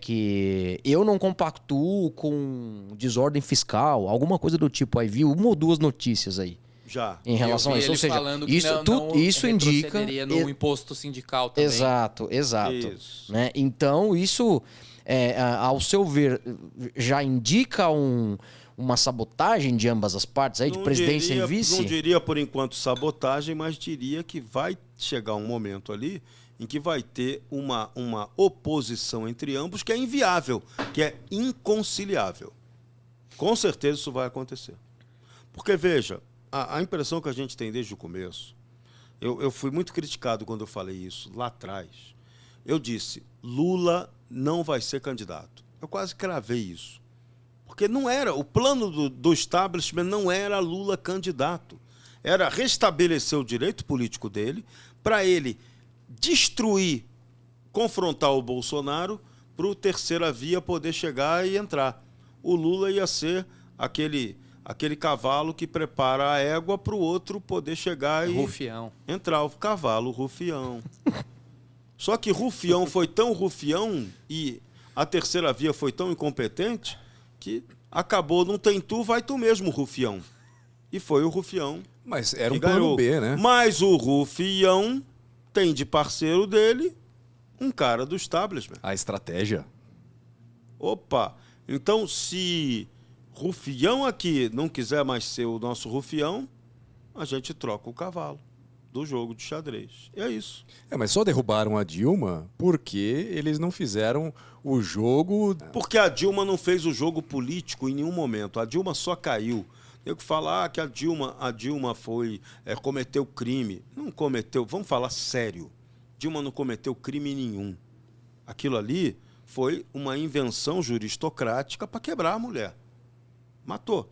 S3: que eu não compactuo com desordem fiscal, alguma coisa do tipo. Aí viu uma ou duas notícias aí
S4: Já.
S3: em relação a isso. Ou seja,
S2: falando que
S3: isso indica...
S2: retrocederia no imposto sindical também.
S3: Exato.
S4: Isso.
S3: Né? Então, isso, ao seu ver, já indica uma sabotagem de ambas as partes, aí, de presidência e vice?
S4: Não diria, por enquanto, sabotagem, mas diria que vai chegar um momento ali em que vai ter uma oposição entre ambos que é inviável, que é inconciliável. Com certeza isso vai acontecer. Porque, veja, a impressão que a gente tem desde o começo, eu fui muito criticado quando eu falei isso lá atrás. Eu disse, Lula não vai ser candidato. Eu quase cravei isso. Porque não era, o plano do establishment não era Lula candidato. Era restabelecer o direito político dele para ele destruir, confrontar o Bolsonaro para o terceira via poder chegar e entrar. O Lula ia ser aquele cavalo que prepara a égua para o outro poder chegar e
S2: Rufião.
S4: entrar. O cavalo rufião. Só que rufião foi tão rufião e a terceira via foi tão incompetente que acabou, não tem tu, vai tu mesmo, rufião. E foi o rufião
S1: Mas era
S4: que
S1: um plano
S4: ganhou.
S1: B, né?
S4: Mas o rufião tem de parceiro dele um cara do establishment.
S1: A estratégia.
S4: Opa! Então, se rufião aqui não quiser mais ser o nosso rufião, a gente troca o cavalo do jogo de xadrez. E é isso.
S1: Mas só derrubaram a Dilma porque eles não fizeram o jogo...
S4: Porque a Dilma não fez o jogo político em nenhum momento. A Dilma só caiu. Tem que falar que a Dilma foi cometeu crime. Não cometeu, vamos falar sério. Dilma não cometeu crime nenhum. Aquilo ali foi uma invenção juristocrática para quebrar a mulher. Matou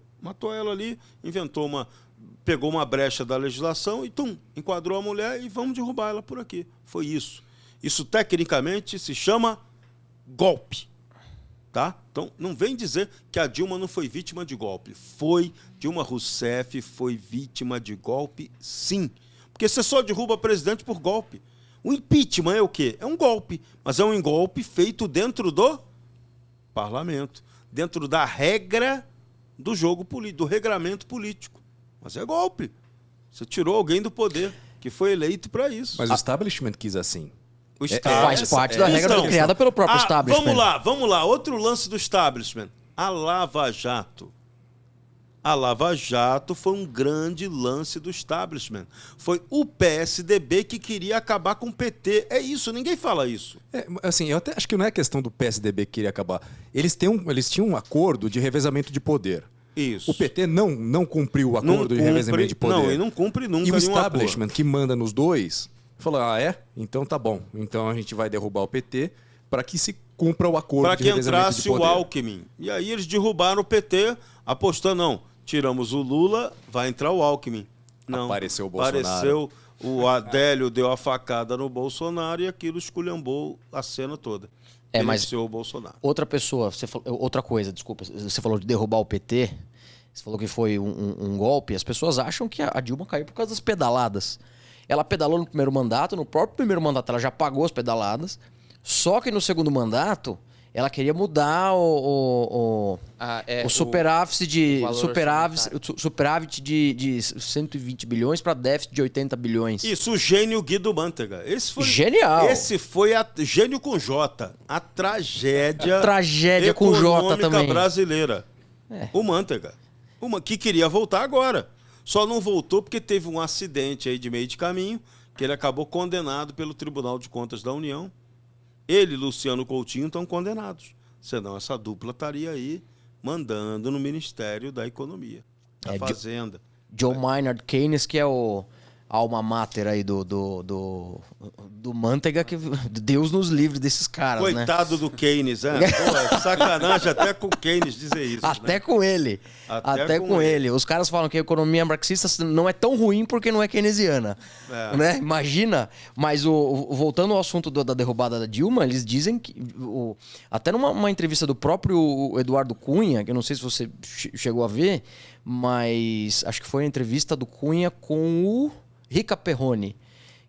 S4: ela ali, pegou uma brecha da legislação e enquadrou a mulher e vamos derrubar ela por aqui. Foi isso. Isso tecnicamente se chama golpe. Tá? Então, não vem dizer que a Dilma não foi vítima de golpe. Dilma Rousseff foi vítima de golpe, sim. Porque você só derruba presidente por golpe. O impeachment é o quê? É um golpe. Mas é um golpe feito dentro do parlamento. Dentro da regra do jogo político, do regramento político. Mas é golpe. Você tirou alguém do poder, que foi eleito para isso.
S1: Mas o establishment quis assim.
S3: Faz parte da regra criada pelo próprio establishment.
S4: Vamos lá. Outro lance do establishment. A Lava Jato. A Lava Jato foi um grande lance do establishment. Foi o PSDB que queria acabar com o PT. É isso, ninguém fala isso.
S1: Eu até acho que não é questão do PSDB que queria acabar. Eles tinham um acordo de revezamento de poder.
S4: Isso.
S1: O PT não cumpriu o acordo de revezamento de poder.
S4: Não, ele não cumpre nunca
S1: e o
S4: nenhum
S1: establishment
S4: acordo.
S1: que manda nos dois falou, então tá bom. Então a gente vai derrubar o PT para que se cumpra o acordo de revezamento de poder.
S4: Para que entrasse o Alckmin. E aí eles derrubaram o PT, apostando, tiramos o Lula, vai entrar o Alckmin. Não.
S1: Apareceu o Bolsonaro.
S4: Apareceu o Adélio, deu a facada no Bolsonaro e aquilo esculhambou a cena toda.
S3: Mas
S4: o Bolsonaro.
S3: Outra coisa, desculpa, você falou de derrubar o PT, você falou que foi um golpe, as pessoas acham que a Dilma caiu por causa das pedaladas. Ela pedalou no primeiro mandato, no próprio primeiro mandato ela já pagou as pedaladas, só que no segundo mandato ela queria mudar o superávit de 120 bilhões para déficit de 80 bilhões.
S4: Isso, o gênio Guido Mantega.
S3: Genial.
S4: Esse foi gênio com J. A tragédia
S3: com J também.
S4: Brasileira. O Mantega. Que queria voltar agora. Só não voltou porque teve um acidente aí de meio de caminho, que ele acabou condenado pelo Tribunal de Contas da União. Ele e Luciano Coutinho estão condenados. Senão essa dupla estaria aí mandando no Ministério da Economia, da Fazenda.
S3: John Maynard Keynes, que é o alma mater aí do Mantega, que Deus nos livre desses caras,
S4: Coitado,
S3: né?
S4: Do Keynes, né? Pô, é sacanagem até com o Keynes dizer isso.
S3: Até,
S4: né?
S3: Com ele. Até com ele. Os caras falam que a economia marxista não é tão ruim porque não é keynesiana. Né? Imagina. Mas voltando ao assunto da derrubada da Dilma, eles dizem que... até numa entrevista do próprio Eduardo Cunha, que eu não sei se você chegou a ver, mas acho que foi a entrevista do Cunha com o Rica Perrone,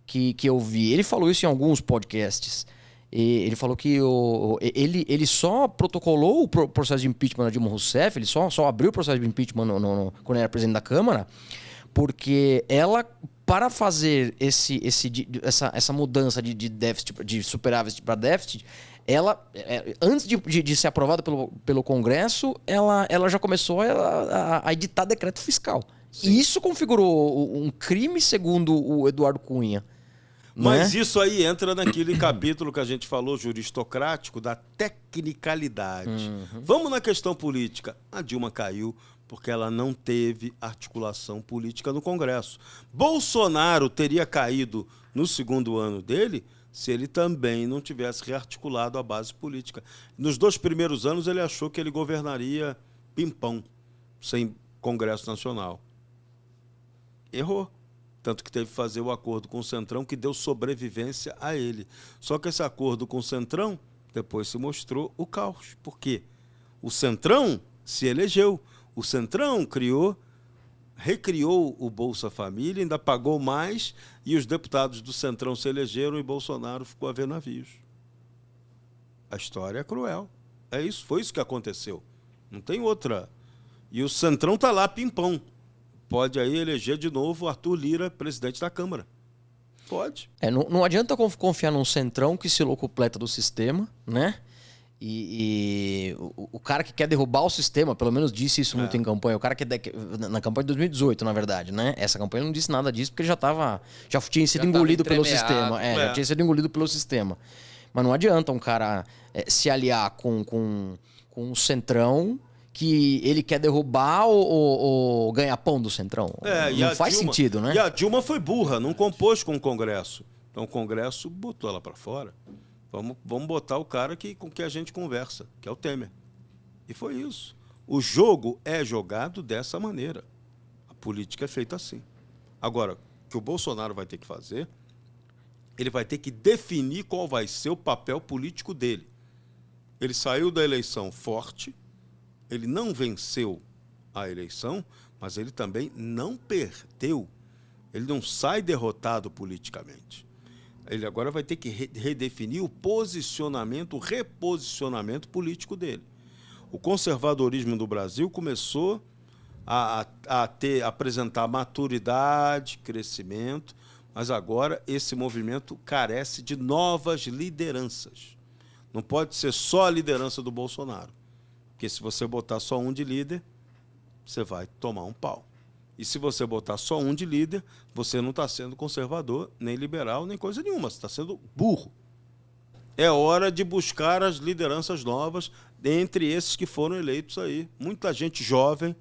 S3: que eu vi. Ele falou isso em alguns podcasts. E ele falou que ele só protocolou o processo de impeachment da Dilma Rousseff, ele só abriu o processo de impeachment quando ele era presidente da Câmara, porque ela, para fazer essa mudança de déficit, de superávit para déficit, ela, antes de ser aprovada pelo Congresso, ela já começou a editar decreto fiscal. Sim. E isso configurou um crime, segundo o Eduardo Cunha.
S4: Mas isso aí entra naquele capítulo que a gente falou, juristocrático, da tecnicalidade. Vamos na questão política. A Dilma caiu porque ela não teve articulação política no Congresso. Bolsonaro teria caído no segundo ano dele se ele também não tivesse rearticulado a base política. Nos 2 primeiros anos, ele achou que ele governaria pimpão, sem Congresso Nacional. Errou. Tanto que teve que fazer o acordo com o Centrão, que deu sobrevivência a ele. Só que esse acordo com o Centrão depois se mostrou o caos. Por quê? O Centrão se elegeu. O Centrão recriou o Bolsa Família, ainda pagou mais, e os deputados do Centrão se elegeram e Bolsonaro ficou a ver navios. A história é cruel. É isso, foi isso que aconteceu. Não tem outra. E o Centrão está lá, pimpão. Pode aí eleger de novo Arthur Lira, presidente da Câmara. Pode.
S3: Não adianta confiar num Centrão que se locupleta do sistema, né? E o cara que quer derrubar o sistema, pelo menos disse isso muito em campanha. O cara que na campanha de 2018, na verdade, né? Essa campanha não disse nada disso porque ele já tinha sido engolido pelo sistema. Já tinha sido engolido pelo sistema. Mas não adianta um cara se aliar com um Centrão que ele quer derrubar o ganha-pão do Centrão. Não faz sentido, né?
S4: E a Dilma foi burra, não compôs com o Congresso. Então o Congresso botou ela para fora. Vamos botar o cara com que a gente conversa, que é o Temer. E foi isso. O jogo é jogado dessa maneira. A política é feita assim. Agora, o que o Bolsonaro vai ter que fazer, ele vai ter que definir qual vai ser o papel político dele. Ele saiu da eleição forte, ele não venceu a eleição, mas ele também não perdeu. Ele não sai derrotado politicamente. Ele agora vai ter que redefinir o posicionamento, o reposicionamento político dele. O conservadorismo do Brasil começou a apresentar maturidade, crescimento, mas agora esse movimento carece de novas lideranças. Não pode ser só a liderança do Bolsonaro. Porque se você botar só um de líder, você vai tomar um pau. E se você botar só um de líder, você não está sendo conservador, nem liberal, nem coisa nenhuma. Você está sendo burro. É hora de buscar as lideranças novas entre esses que foram eleitos aí. Muita gente jovem,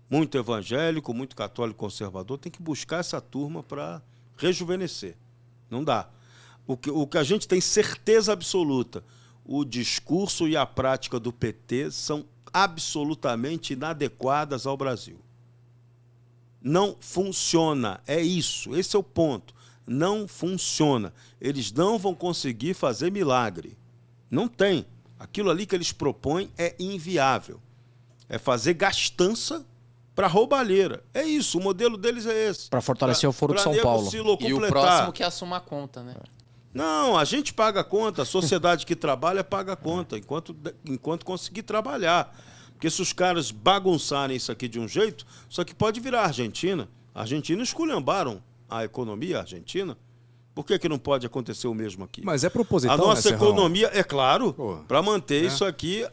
S4: muito evangélico, muito católico conservador, tem que buscar essa turma para rejuvenescer. Não dá. O que a gente tem certeza absoluta, o discurso e a prática do PT são absolutamente inadequadas ao Brasil. Não funciona, é isso, esse é o ponto. Não funciona. Eles não vão conseguir fazer milagre. Não tem. Aquilo ali que eles propõem é inviável. É fazer gastança para roubalheira. É isso, o modelo deles é esse.
S3: Para fortalecer o Foro de São Paulo.
S2: E o próximo que assuma a conta, né?
S4: Não, a gente paga a conta, a sociedade que trabalha paga a conta, enquanto conseguir trabalhar. Porque se os caras bagunçarem isso aqui de um jeito, isso aqui pode virar Argentina. A Argentina esculhambaram a economia argentina. Por que não pode acontecer o mesmo aqui?
S1: Mas é proposital,
S4: a nossa
S1: né,
S4: economia, é claro, para manter isso aqui...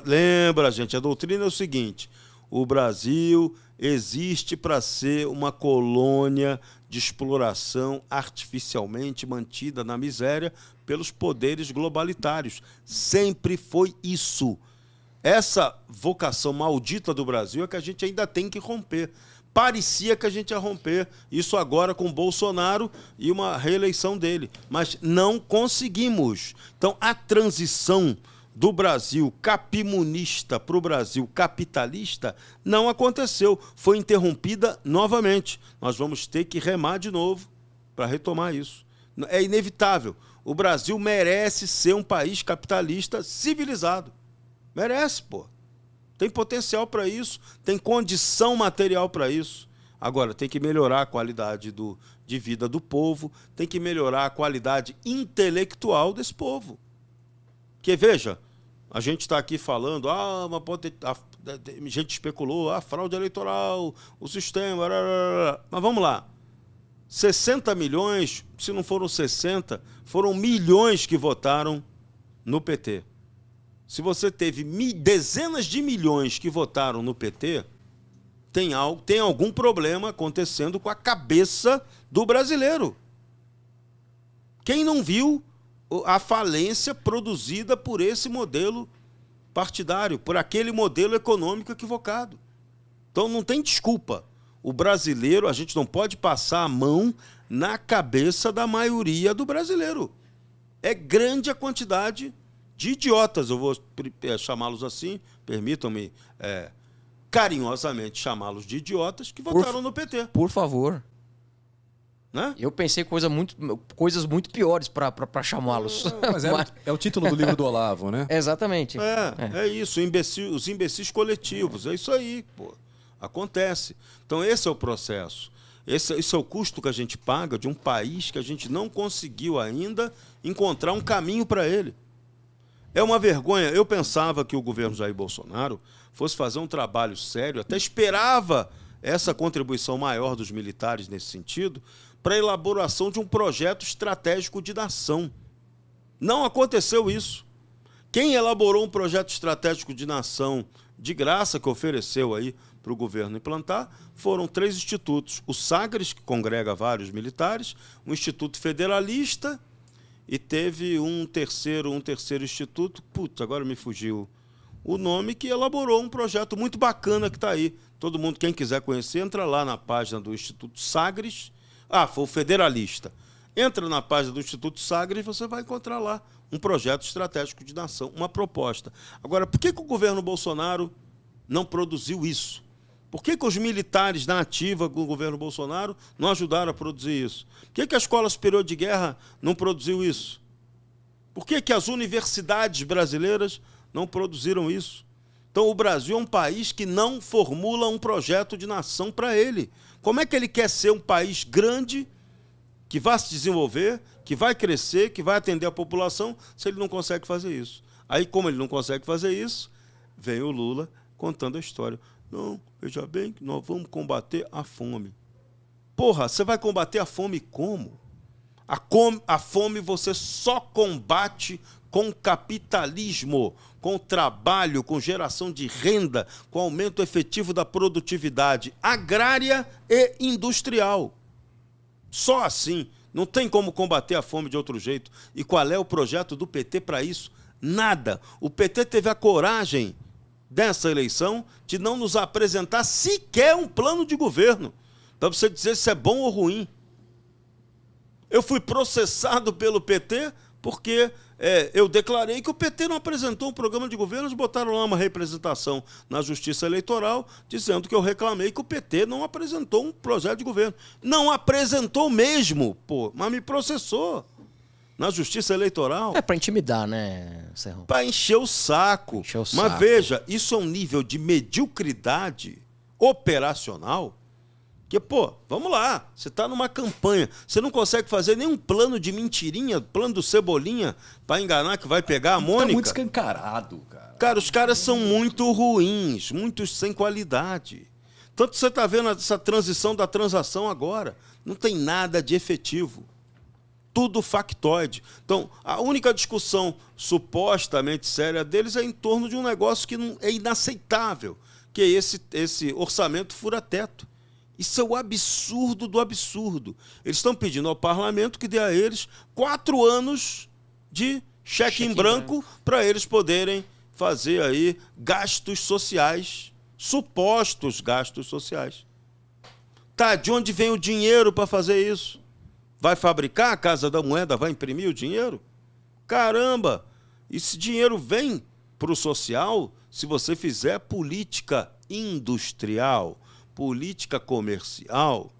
S4: Lembra, gente, a doutrina é o seguinte: o Brasil existe para ser uma colônia de exploração artificialmente mantida na miséria pelos poderes globalitários. Sempre foi isso. Essa vocação maldita do Brasil é que a gente ainda tem que romper. Parecia que a gente ia romper isso agora com Bolsonaro e uma reeleição dele, mas não conseguimos. Então, a transição do Brasil capimunista para o Brasil capitalista não aconteceu, foi interrompida novamente. Nós vamos ter que remar de novo para retomar isso. É inevitável. O Brasil merece ser um país capitalista civilizado. Merece, pô. Tem potencial para isso, tem condição material para isso. Agora, tem que melhorar a qualidade de vida do povo, tem que melhorar a qualidade intelectual desse povo. Porque, veja, a gente está aqui falando, a gente especulou, a fraude eleitoral, o sistema, mas vamos lá. 60 milhões, se não foram 60, foram milhões que votaram no PT. Se você teve dezenas de milhões que votaram no PT, tem algum problema acontecendo com a cabeça do brasileiro. Quem não viu a falência produzida por esse modelo partidário, por aquele modelo econômico equivocado? Então não tem desculpa. O brasileiro, a gente não pode passar a mão na cabeça da maioria do brasileiro. É grande a quantidade de idiotas, eu vou chamá-los assim, permitam-me carinhosamente chamá-los de idiotas, que votaram no PT.
S3: Por favor.
S4: Né?
S3: Eu pensei coisas muito piores para chamá-los.
S1: Mas é o título do livro do Olavo, né?
S3: Exatamente.
S4: É isso, os imbecis coletivos, é isso aí, pô. Acontece. Então esse é o processo. Esse é o custo que a gente paga de um país que a gente não conseguiu ainda encontrar um caminho para ele. É uma vergonha. Eu pensava que o governo Jair Bolsonaro fosse fazer um trabalho sério, até esperava essa contribuição maior dos militares nesse sentido, para a elaboração de um projeto estratégico de nação. Não aconteceu isso. Quem elaborou um projeto estratégico de nação de graça que ofereceu aí para o governo implantar foram 3 institutos. O Sagres, que congrega vários militares, um instituto federalista, e teve um terceiro instituto, agora me fugiu o nome, que elaborou um projeto muito bacana que está aí. Todo mundo, quem quiser conhecer, entra lá na página do Instituto Sagres. Foi o federalista. Entra na página do Instituto Sagres e você vai encontrar lá um projeto estratégico de nação, uma proposta. Agora, por que o governo Bolsonaro não produziu isso? Por que os militares na ativa do governo Bolsonaro não ajudaram a produzir isso? Por que a Escola Superior de Guerra não produziu isso? Por que as universidades brasileiras não produziram isso? Então, o Brasil é um país que não formula um projeto de nação para ele. Como é que ele quer ser um país grande, que vai se desenvolver, que vai crescer, que vai atender a população, se ele não consegue fazer isso? Aí, como ele não consegue fazer isso, vem o Lula contando a história. Não, veja bem, que nós vamos combater a fome. Porra, você vai combater a fome como? A fome você só combate com capitalismo, com trabalho, com geração de renda, com aumento efetivo da produtividade agrária e industrial. Só assim. Não tem como combater a fome de outro jeito. E qual é o projeto do PT para isso? Nada. O PT teve a coragem dessa eleição de não nos apresentar sequer um plano de governo, para você dizer se é bom ou ruim. Eu fui processado pelo PT porque eu declarei que o PT não apresentou um programa de governo, eles botaram lá uma representação na Justiça Eleitoral dizendo que eu reclamei que o PT não apresentou um projeto de governo. Não apresentou mesmo, mas me processou na Justiça Eleitoral.
S3: É para intimidar, né, Serrão?
S4: Para encher o saco. Mas veja, isso é um nível de mediocridade operacional Porque, pô, vamos lá, você está numa campanha, você não consegue fazer nenhum plano de mentirinha, plano do Cebolinha, para enganar que vai pegar a Mônica.
S1: Tá muito escancarado, cara.
S4: Cara, os caras são muito ruins, muito sem qualidade. Tanto que você está vendo essa transição da transação agora. Não tem nada de efetivo. Tudo factoide. Então, a única discussão supostamente séria deles é em torno de um negócio que não, é inaceitável, que é esse orçamento fura-teto. Isso é o absurdo do absurdo. Eles estão pedindo ao parlamento que dê a eles 4 anos de cheque em branco para eles poderem fazer aí gastos sociais, supostos gastos sociais. Tá, de onde vem o dinheiro para fazer isso? Vai fabricar a Casa da Moeda? Vai imprimir o dinheiro? Caramba! Esse dinheiro vem para o social se você fizer política industrial, política comercial,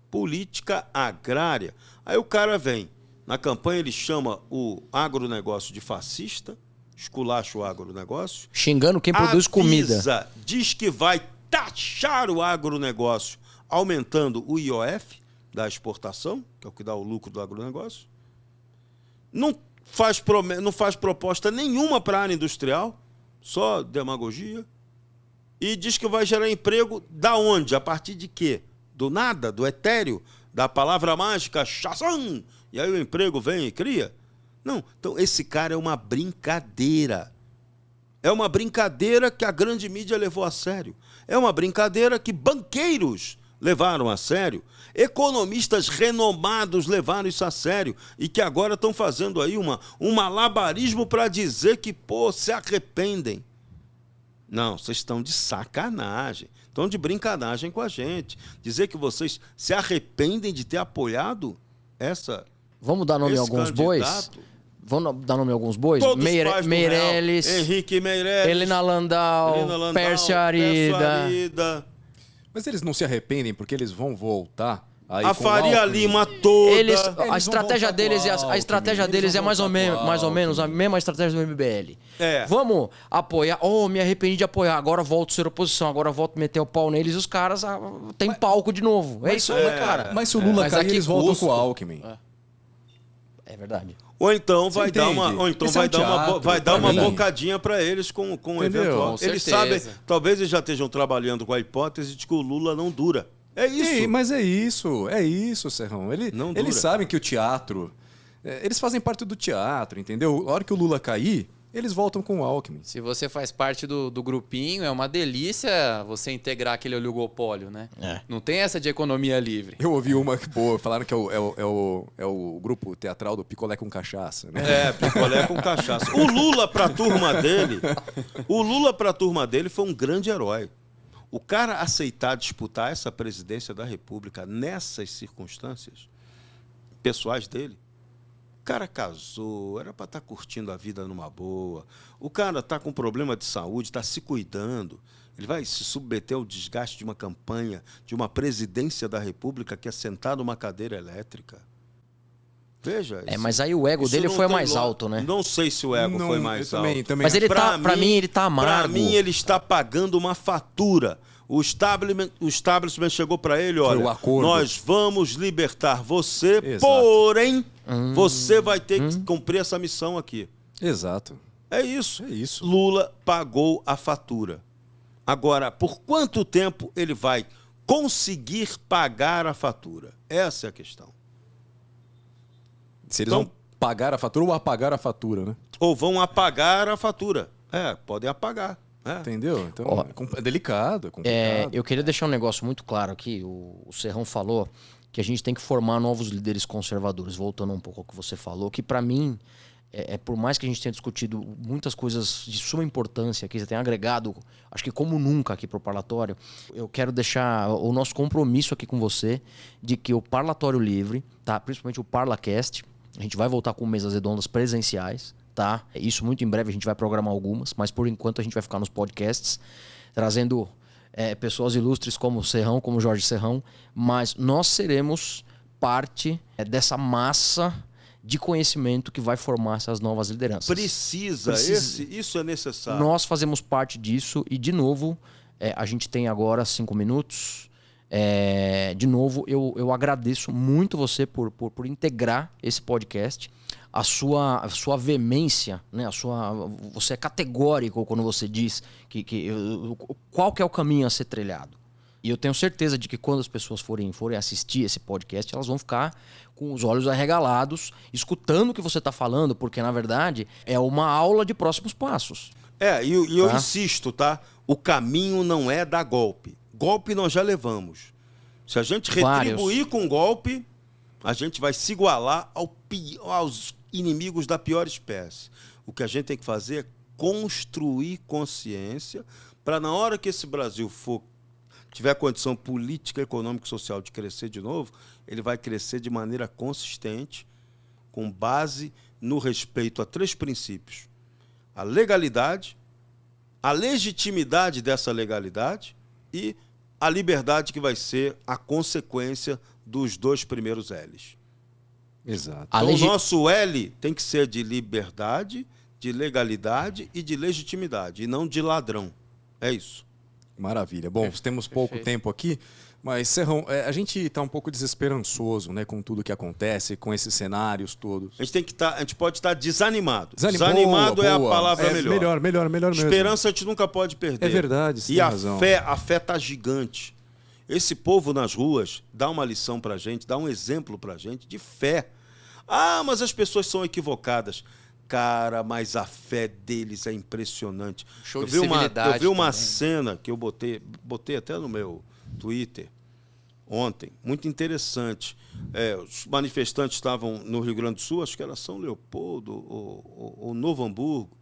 S4: política agrária. Aí o cara vem, na campanha ele chama o agronegócio de fascista, esculacha o agronegócio.
S3: Xingando quem produz comida.
S4: Diz que vai taxar o agronegócio, aumentando o IOF da exportação, que é o que dá o lucro do agronegócio. Não faz proposta nenhuma para a área industrial, só demagogia. E diz que vai gerar emprego da onde? A partir de quê? Do nada? Do etéreo? Da palavra mágica, Shazam! E aí o emprego vem e cria? Não. Então esse cara é uma brincadeira. É uma brincadeira que a grande mídia levou a sério. É uma brincadeira que banqueiros levaram a sério. Economistas renomados levaram isso a sério. E que agora estão fazendo aí um malabarismo para dizer que, pô, se arrependem. Não, vocês estão de sacanagem. Estão de brincanagem com a gente. Dizer que vocês se arrependem de ter apoiado
S3: Vamos dar nome a alguns bois? Vamos dar nome a alguns bois?
S4: Todos
S3: Meirelles,
S4: Henrique Meirelles,
S3: Helena Landau, Pércio Arida.
S1: Mas eles não se arrependem porque eles vão voltar aí
S4: a
S1: com
S4: Faria
S1: Alckmin.
S4: Lima toda.
S3: A estratégia deles é mais ou menos a mesma estratégia do MBL.
S4: É.
S3: Vamos apoiar. Oh, me arrependi de apoiar. Agora volto a ser oposição. Agora volto a meter o pau neles e os caras têm palco de novo. É isso aí, cara.
S1: Mas se o Lula cair, eles voltam com o Alckmin.
S3: É verdade.
S4: Ou então
S1: Você
S4: vai dar
S1: entende?
S4: uma, ou então
S1: Esse é um
S4: vai dar
S1: teatro,
S4: uma
S1: pra mim.
S4: bocadinha para eles com um
S1: Entendeu?
S4: eventual.
S2: Com
S4: Eles
S2: certeza.
S4: sabem, talvez eles já estejam trabalhando com a hipótese de que o Lula não dura. É isso.
S1: Sim, mas é isso, Serrão.
S4: Não dura.
S1: Eles sabem que o teatro... Eles fazem parte do teatro, entendeu? A hora que o Lula cair, eles voltam com o Alckmin.
S2: Se você faz parte do grupinho, é uma delícia você integrar aquele oligopólio, né?
S3: É.
S2: Não tem essa de economia livre.
S1: Eu ouvi uma que, pô, falaram que é o grupo teatral do Picolé com Cachaça, né?
S4: Picolé com cachaça. O Lula para a turma dele foi um grande herói. O cara aceitar disputar essa presidência da República nessas circunstâncias pessoais dele, o cara casou, era para estar curtindo a vida numa boa. O cara está com problema de saúde, está se cuidando. Ele vai se submeter ao desgaste de uma campanha, de uma presidência da República que é sentado numa cadeira elétrica. Veja.
S3: Mas aí o ego dele foi mais alto, né?
S4: Não sei se o ego foi mais alto.
S1: Também
S3: Mas ele
S4: Pra
S3: pra mim ele tá amargo.
S4: Para mim, ele está pagando uma fatura. O establishment chegou para ele, olha,
S1: o acordo.
S4: nós vamos libertar você,
S1: Exato.
S4: porém, você vai ter que cumprir essa missão aqui.
S1: Exato.
S4: É isso.
S1: É isso.
S4: Lula pagou a fatura. Agora, por quanto tempo ele vai conseguir pagar a fatura? Essa é a questão.
S1: Se eles
S4: Então-
S1: vão pagar a fatura ou apagar a fatura, né?
S4: Ou vão apagar a fatura. Podem apagar.
S1: Entendeu? Então,
S3: Ó,
S1: é delicado, é complicado.
S3: Eu queria deixar um negócio muito claro aqui. O Serrão falou que a gente tem que formar novos líderes conservadores. Voltando um pouco ao que você falou, que para mim, por mais que a gente tenha discutido muitas coisas de suma importância aqui, você tem agregado, acho que como nunca aqui para o Parlatório, eu quero deixar o nosso compromisso aqui com você de que o Parlatório Livre, tá? Principalmente o ParlaCast, a gente vai voltar com mesas redondas presenciais, tá? Isso muito em breve a gente vai programar algumas, mas por enquanto a gente vai ficar nos podcasts, trazendo pessoas ilustres como o Serrão, como o Jorge Serrão, mas nós seremos parte dessa massa de conhecimento que vai formar essas novas lideranças.
S4: Precisa. Isso é necessário.
S3: Nós fazemos parte disso e, de novo, a gente tem agora 5 minutos. De novo, eu agradeço muito você por integrar esse podcast. A sua veemência, né? Você é categórico quando você diz qual que é o caminho a ser trilhado. E eu tenho certeza de que quando as pessoas forem assistir esse podcast, elas vão ficar com os olhos arregalados, escutando o que você está falando, porque, na verdade, é uma aula de próximos passos.
S4: Eu insisto, tá? O caminho não é dar golpe. Golpe nós já levamos. Se a gente retribuir com golpe, a gente vai se igualar aos inimigos da pior espécie. O que a gente tem que fazer é construir consciência para, na hora que esse Brasil tiver condição política, econômica e social de crescer de novo, ele vai crescer de maneira consistente, com base no respeito a 3 princípios: a legalidade, a legitimidade dessa legalidade e a liberdade, que vai ser a consequência dos 2 primeiros L's.
S1: Exato.
S4: Então, o nosso L tem que ser de liberdade, de legalidade e de legitimidade, e não de ladrão. É isso.
S1: Maravilha. Bom, temos pouco tempo aqui, mas, Serrão, a gente está um pouco desesperançoso, né, com tudo que acontece, com esses cenários todos.
S4: A gente pode estar desanimado.
S1: Desanimado
S4: é a palavra melhor.
S1: Melhor mesmo.
S4: Esperança a gente nunca pode perder.
S1: É verdade, você
S4: E
S1: tem razão.
S4: A fé está gigante. Esse povo nas ruas dá uma lição para a gente, dá um exemplo para a gente de fé. Ah, mas as pessoas são equivocadas. Cara, mas a fé deles é impressionante.
S2: Show de civilidade.
S4: Eu vi uma cena que eu botei até no meu Twitter ontem, muito interessante. Os manifestantes estavam no Rio Grande do Sul, acho que era São Leopoldo ou Novo Hamburgo.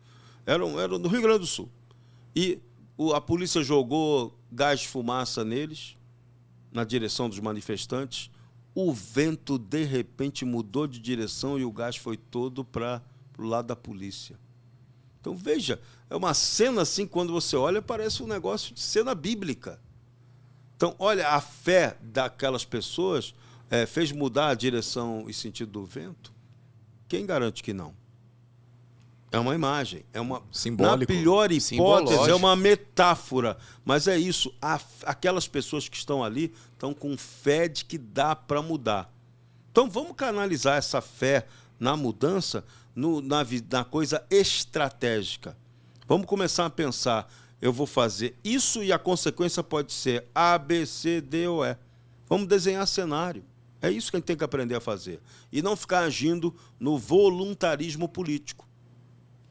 S4: Era no Rio Grande do Sul. E a polícia jogou gás de fumaça neles, na direção dos manifestantes. O vento, de repente, mudou de direção e o gás foi todo para o lado da polícia. Então, veja, é uma cena assim, quando você olha, parece um negócio de cena bíblica. Então, olha, a fé daquelas pessoas fez mudar a direção e sentido do vento? Quem garante que não? É uma imagem,
S1: simbólico.
S4: Na pior hipótese, é uma metáfora. Mas é isso, aquelas pessoas que estão ali estão com fé de que dá para mudar. Então vamos canalizar essa fé na mudança, na coisa estratégica. Vamos começar a pensar, eu vou fazer isso e a consequência pode ser A, B, C, D ou E. Vamos desenhar cenário. É isso que a gente tem que aprender a fazer. E não ficar agindo no voluntarismo político.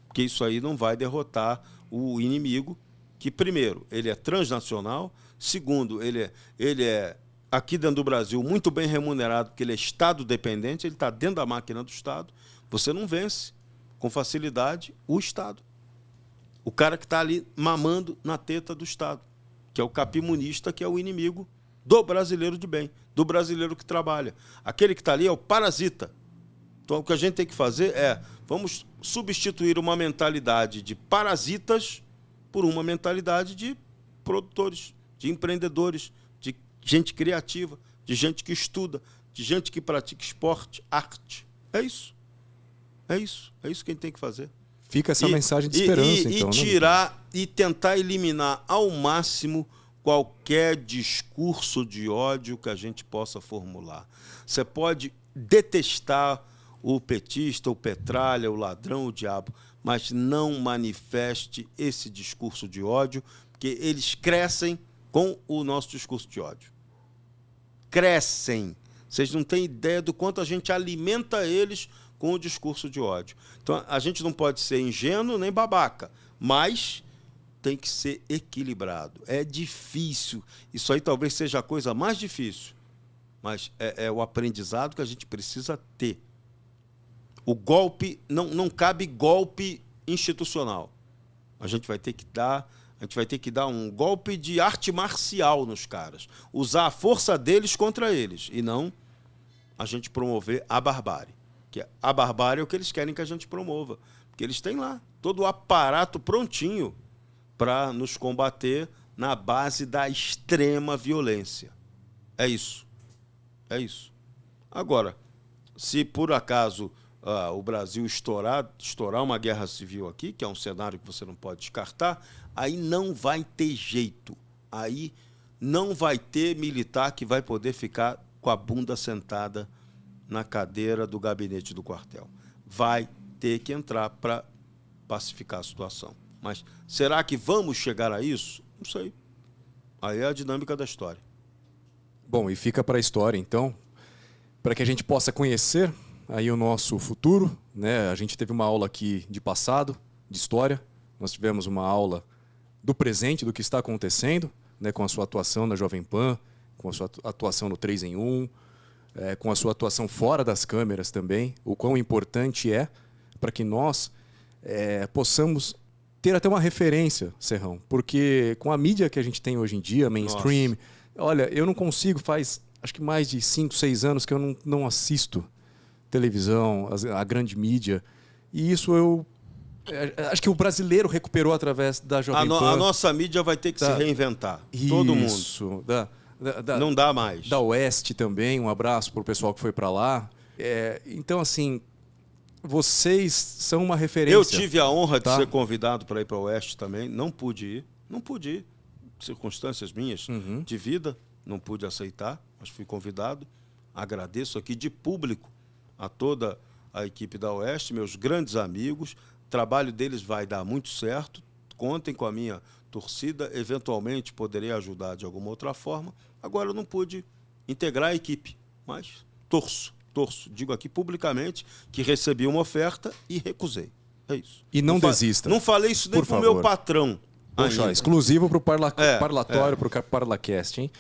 S4: Porque isso aí não vai derrotar o inimigo, que, primeiro, ele é transnacional, segundo, ele é aqui dentro do Brasil muito bem remunerado, porque ele é Estado dependente, ele está dentro da máquina do Estado. Você não vence com facilidade o Estado. O cara que está ali mamando na teta do Estado, que é o capimunista, que é o inimigo do brasileiro de bem, do brasileiro que trabalha. Aquele que está ali é o parasita. Então, o que a gente tem que fazer vamos substituir uma mentalidade de parasitas por uma mentalidade de produtores, de empreendedores, de gente criativa, de gente que estuda, de gente que pratica esporte, arte. É isso. É isso que a gente tem que fazer.
S1: Fica essa mensagem de esperança, então.
S4: E tentar eliminar ao máximo qualquer discurso de ódio que a gente possa formular. Você pode detestar o petista, o petralha, o ladrão, o diabo, mas não manifeste esse discurso de ódio, porque eles crescem com o nosso discurso de ódio. Crescem. Vocês não têm ideia do quanto a gente alimenta eles com o discurso de ódio. Então, a gente não pode ser ingênuo nem babaca, mas tem que ser equilibrado. É difícil. Isso aí talvez seja a coisa mais difícil, mas é o aprendizado que a gente precisa ter. O golpe, não cabe golpe institucional. A gente vai ter que dar um golpe de arte marcial nos caras. Usar a força deles contra eles e não a gente promover a barbárie. Que a barbárie é o que eles querem que a gente promova. Porque eles têm lá todo o aparato prontinho para nos combater na base da extrema violência. É isso. É isso. Agora, se por acaso o Brasil estourar uma guerra civil aqui, que é um cenário que você não pode descartar, aí não vai ter jeito. Aí não vai ter militar que vai poder ficar com a bunda sentada na cadeira do gabinete do quartel. Vai ter que entrar para pacificar a situação. Mas será que vamos chegar a isso? Não sei. Aí é a dinâmica da história.
S1: Bom, e fica para a história, então, para que a gente possa conhecer aí o nosso futuro, né? A gente teve uma aula aqui de passado, de história. Nós tivemos uma aula do presente, do que está acontecendo, né? Com a sua atuação na Jovem Pan, com a sua atuação no 3 em 1, com a sua atuação fora das câmeras também, o quão importante é para que nós possamos ter até uma referência, Serrão, porque com a mídia que a gente tem hoje em dia, mainstream, olha, eu não consigo, faz acho que mais de 5, 6 anos que eu não assisto televisão, a grande mídia, e isso eu acho que o brasileiro recuperou através da Jovem Pan.
S4: A nossa mídia vai ter que se reinventar, todo mundo.
S1: Isso,
S4: não dá mais.
S1: Da Oeste também, um abraço para o pessoal que foi para lá. Então, assim, vocês são uma referência.
S4: Eu tive a honra de ser convidado para ir para o Oeste também. Não pude ir. Circunstâncias minhas de vida, não pude aceitar, mas fui convidado. Agradeço aqui de público a toda a equipe da Oeste, meus grandes amigos. O trabalho deles vai dar muito certo. Contem com a minha torcida. Eventualmente poderei ajudar de alguma outra forma. Agora eu não pude integrar a equipe, mas torço. Digo aqui publicamente que recebi uma oferta e recusei. É isso.
S1: E não desista.
S4: Não falei isso nem para o meu patrão.
S1: Poxa, exclusivo para o parlatório, para o Parlacast, hein?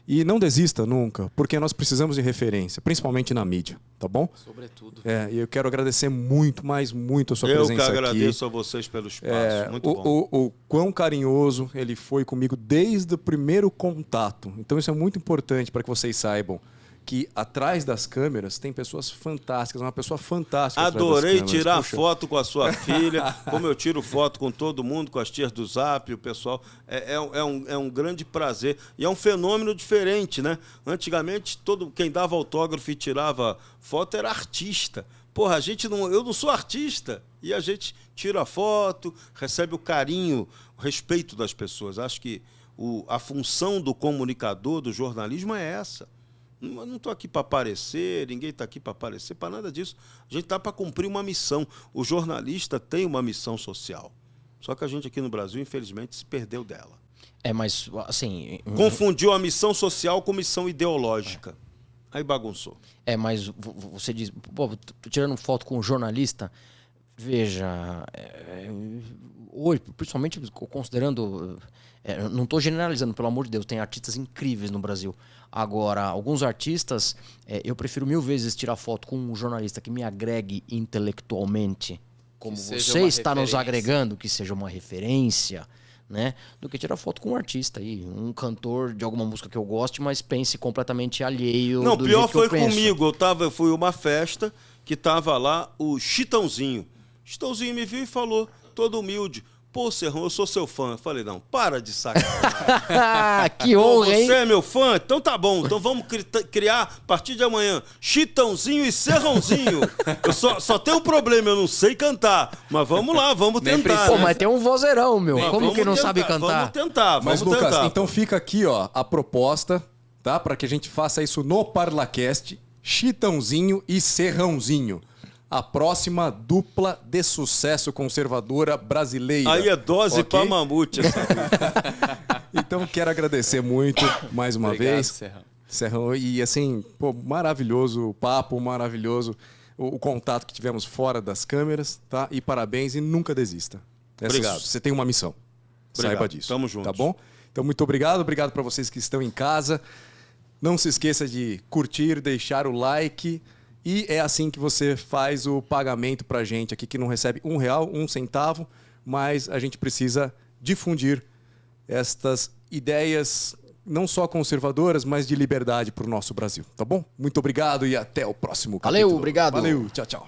S1: E não desista nunca, porque nós precisamos de referência, principalmente na mídia, tá bom?
S2: Sobretudo.
S1: E eu quero agradecer muito, mas muito a sua presença aqui.
S4: Eu que agradeço a vocês pelo espaço. Muito bom.
S1: O quão carinhoso ele foi comigo desde o primeiro contato. Então isso é muito importante para que vocês saibam que atrás das câmeras tem pessoas fantásticas, uma pessoa fantástica.
S4: Adorei tirar foto com a sua filha, como eu tiro foto com todo mundo, com as tias do Zap, o pessoal. É um grande prazer. E é um fenômeno diferente, né? Antigamente, quem dava autógrafo e tirava foto era artista. Porra, eu não sou artista. E a gente tira a foto, recebe o carinho, o respeito das pessoas. Acho que a função do comunicador, do jornalismo é essa. Eu não estou aqui para aparecer, ninguém está aqui para aparecer, para nada disso. A gente está para cumprir uma missão. O jornalista tem uma missão social. Só que a gente aqui no Brasil, infelizmente, se perdeu dela.
S3: Mas, assim...
S4: Confundiu a missão social com missão ideológica. Aí bagunçou.
S3: Mas você diz, pô, tô tirando foto com um jornalista. Veja, hoje, principalmente considerando... não estou generalizando, pelo amor de Deus, tem artistas incríveis no Brasil. Agora, alguns artistas, eu prefiro 1000 vezes tirar foto com um jornalista que me agregue intelectualmente, como você está nos agregando, que seja uma referência, né? Do que tirar foto com um artista aí, um cantor de alguma música que eu goste, mas pense completamente alheio.
S4: Não,
S3: do
S4: pior
S3: jeito que
S4: foi
S3: eu penso.
S4: comigo. Eu fui a uma festa que estava lá o Chitãozinho. Chitãozinho me viu e falou, todo humilde: pô, Serrão, eu sou seu fã. Eu falei, não, para de sacanagem.
S3: Que honra, hein?
S4: Você é meu fã? Então tá bom. Então vamos criar, a partir de amanhã, Chitãozinho e Serrãozinho. Eu só tenho um problema, eu não sei cantar. Mas vamos lá, vamos tentar.
S3: Pô, mas tem um vozeirão, meu. Como que não sabe cantar?
S4: Vamos tentar,
S1: Mas, Lucas, então fica aqui, ó, a proposta, tá? Para que a gente faça isso no Parlacast, Chitãozinho e Serrãozinho. A próxima dupla de sucesso conservadora brasileira.
S4: Aí é dose pra mamute.
S1: Então, quero agradecer muito mais uma vez. Serrão. E assim, pô, maravilhoso o papo, maravilhoso o contato que tivemos fora das câmeras, tá? E parabéns e nunca desista.
S4: Obrigado.
S1: Você tem uma missão.
S4: Obrigado.
S1: Saiba disso.
S4: Tamo junto.
S1: Tá bom? Então, muito obrigado. Obrigado para vocês que estão em casa. Não se esqueça de curtir, deixar o like. E é assim que você faz o pagamento para a gente aqui, que não recebe R$1, 1 centavo, mas a gente precisa difundir estas ideias, não só conservadoras, mas de liberdade para o nosso Brasil, tá bom? Muito obrigado e até o próximo capítulo.
S3: Valeu, obrigado.
S1: Valeu, tchau, tchau.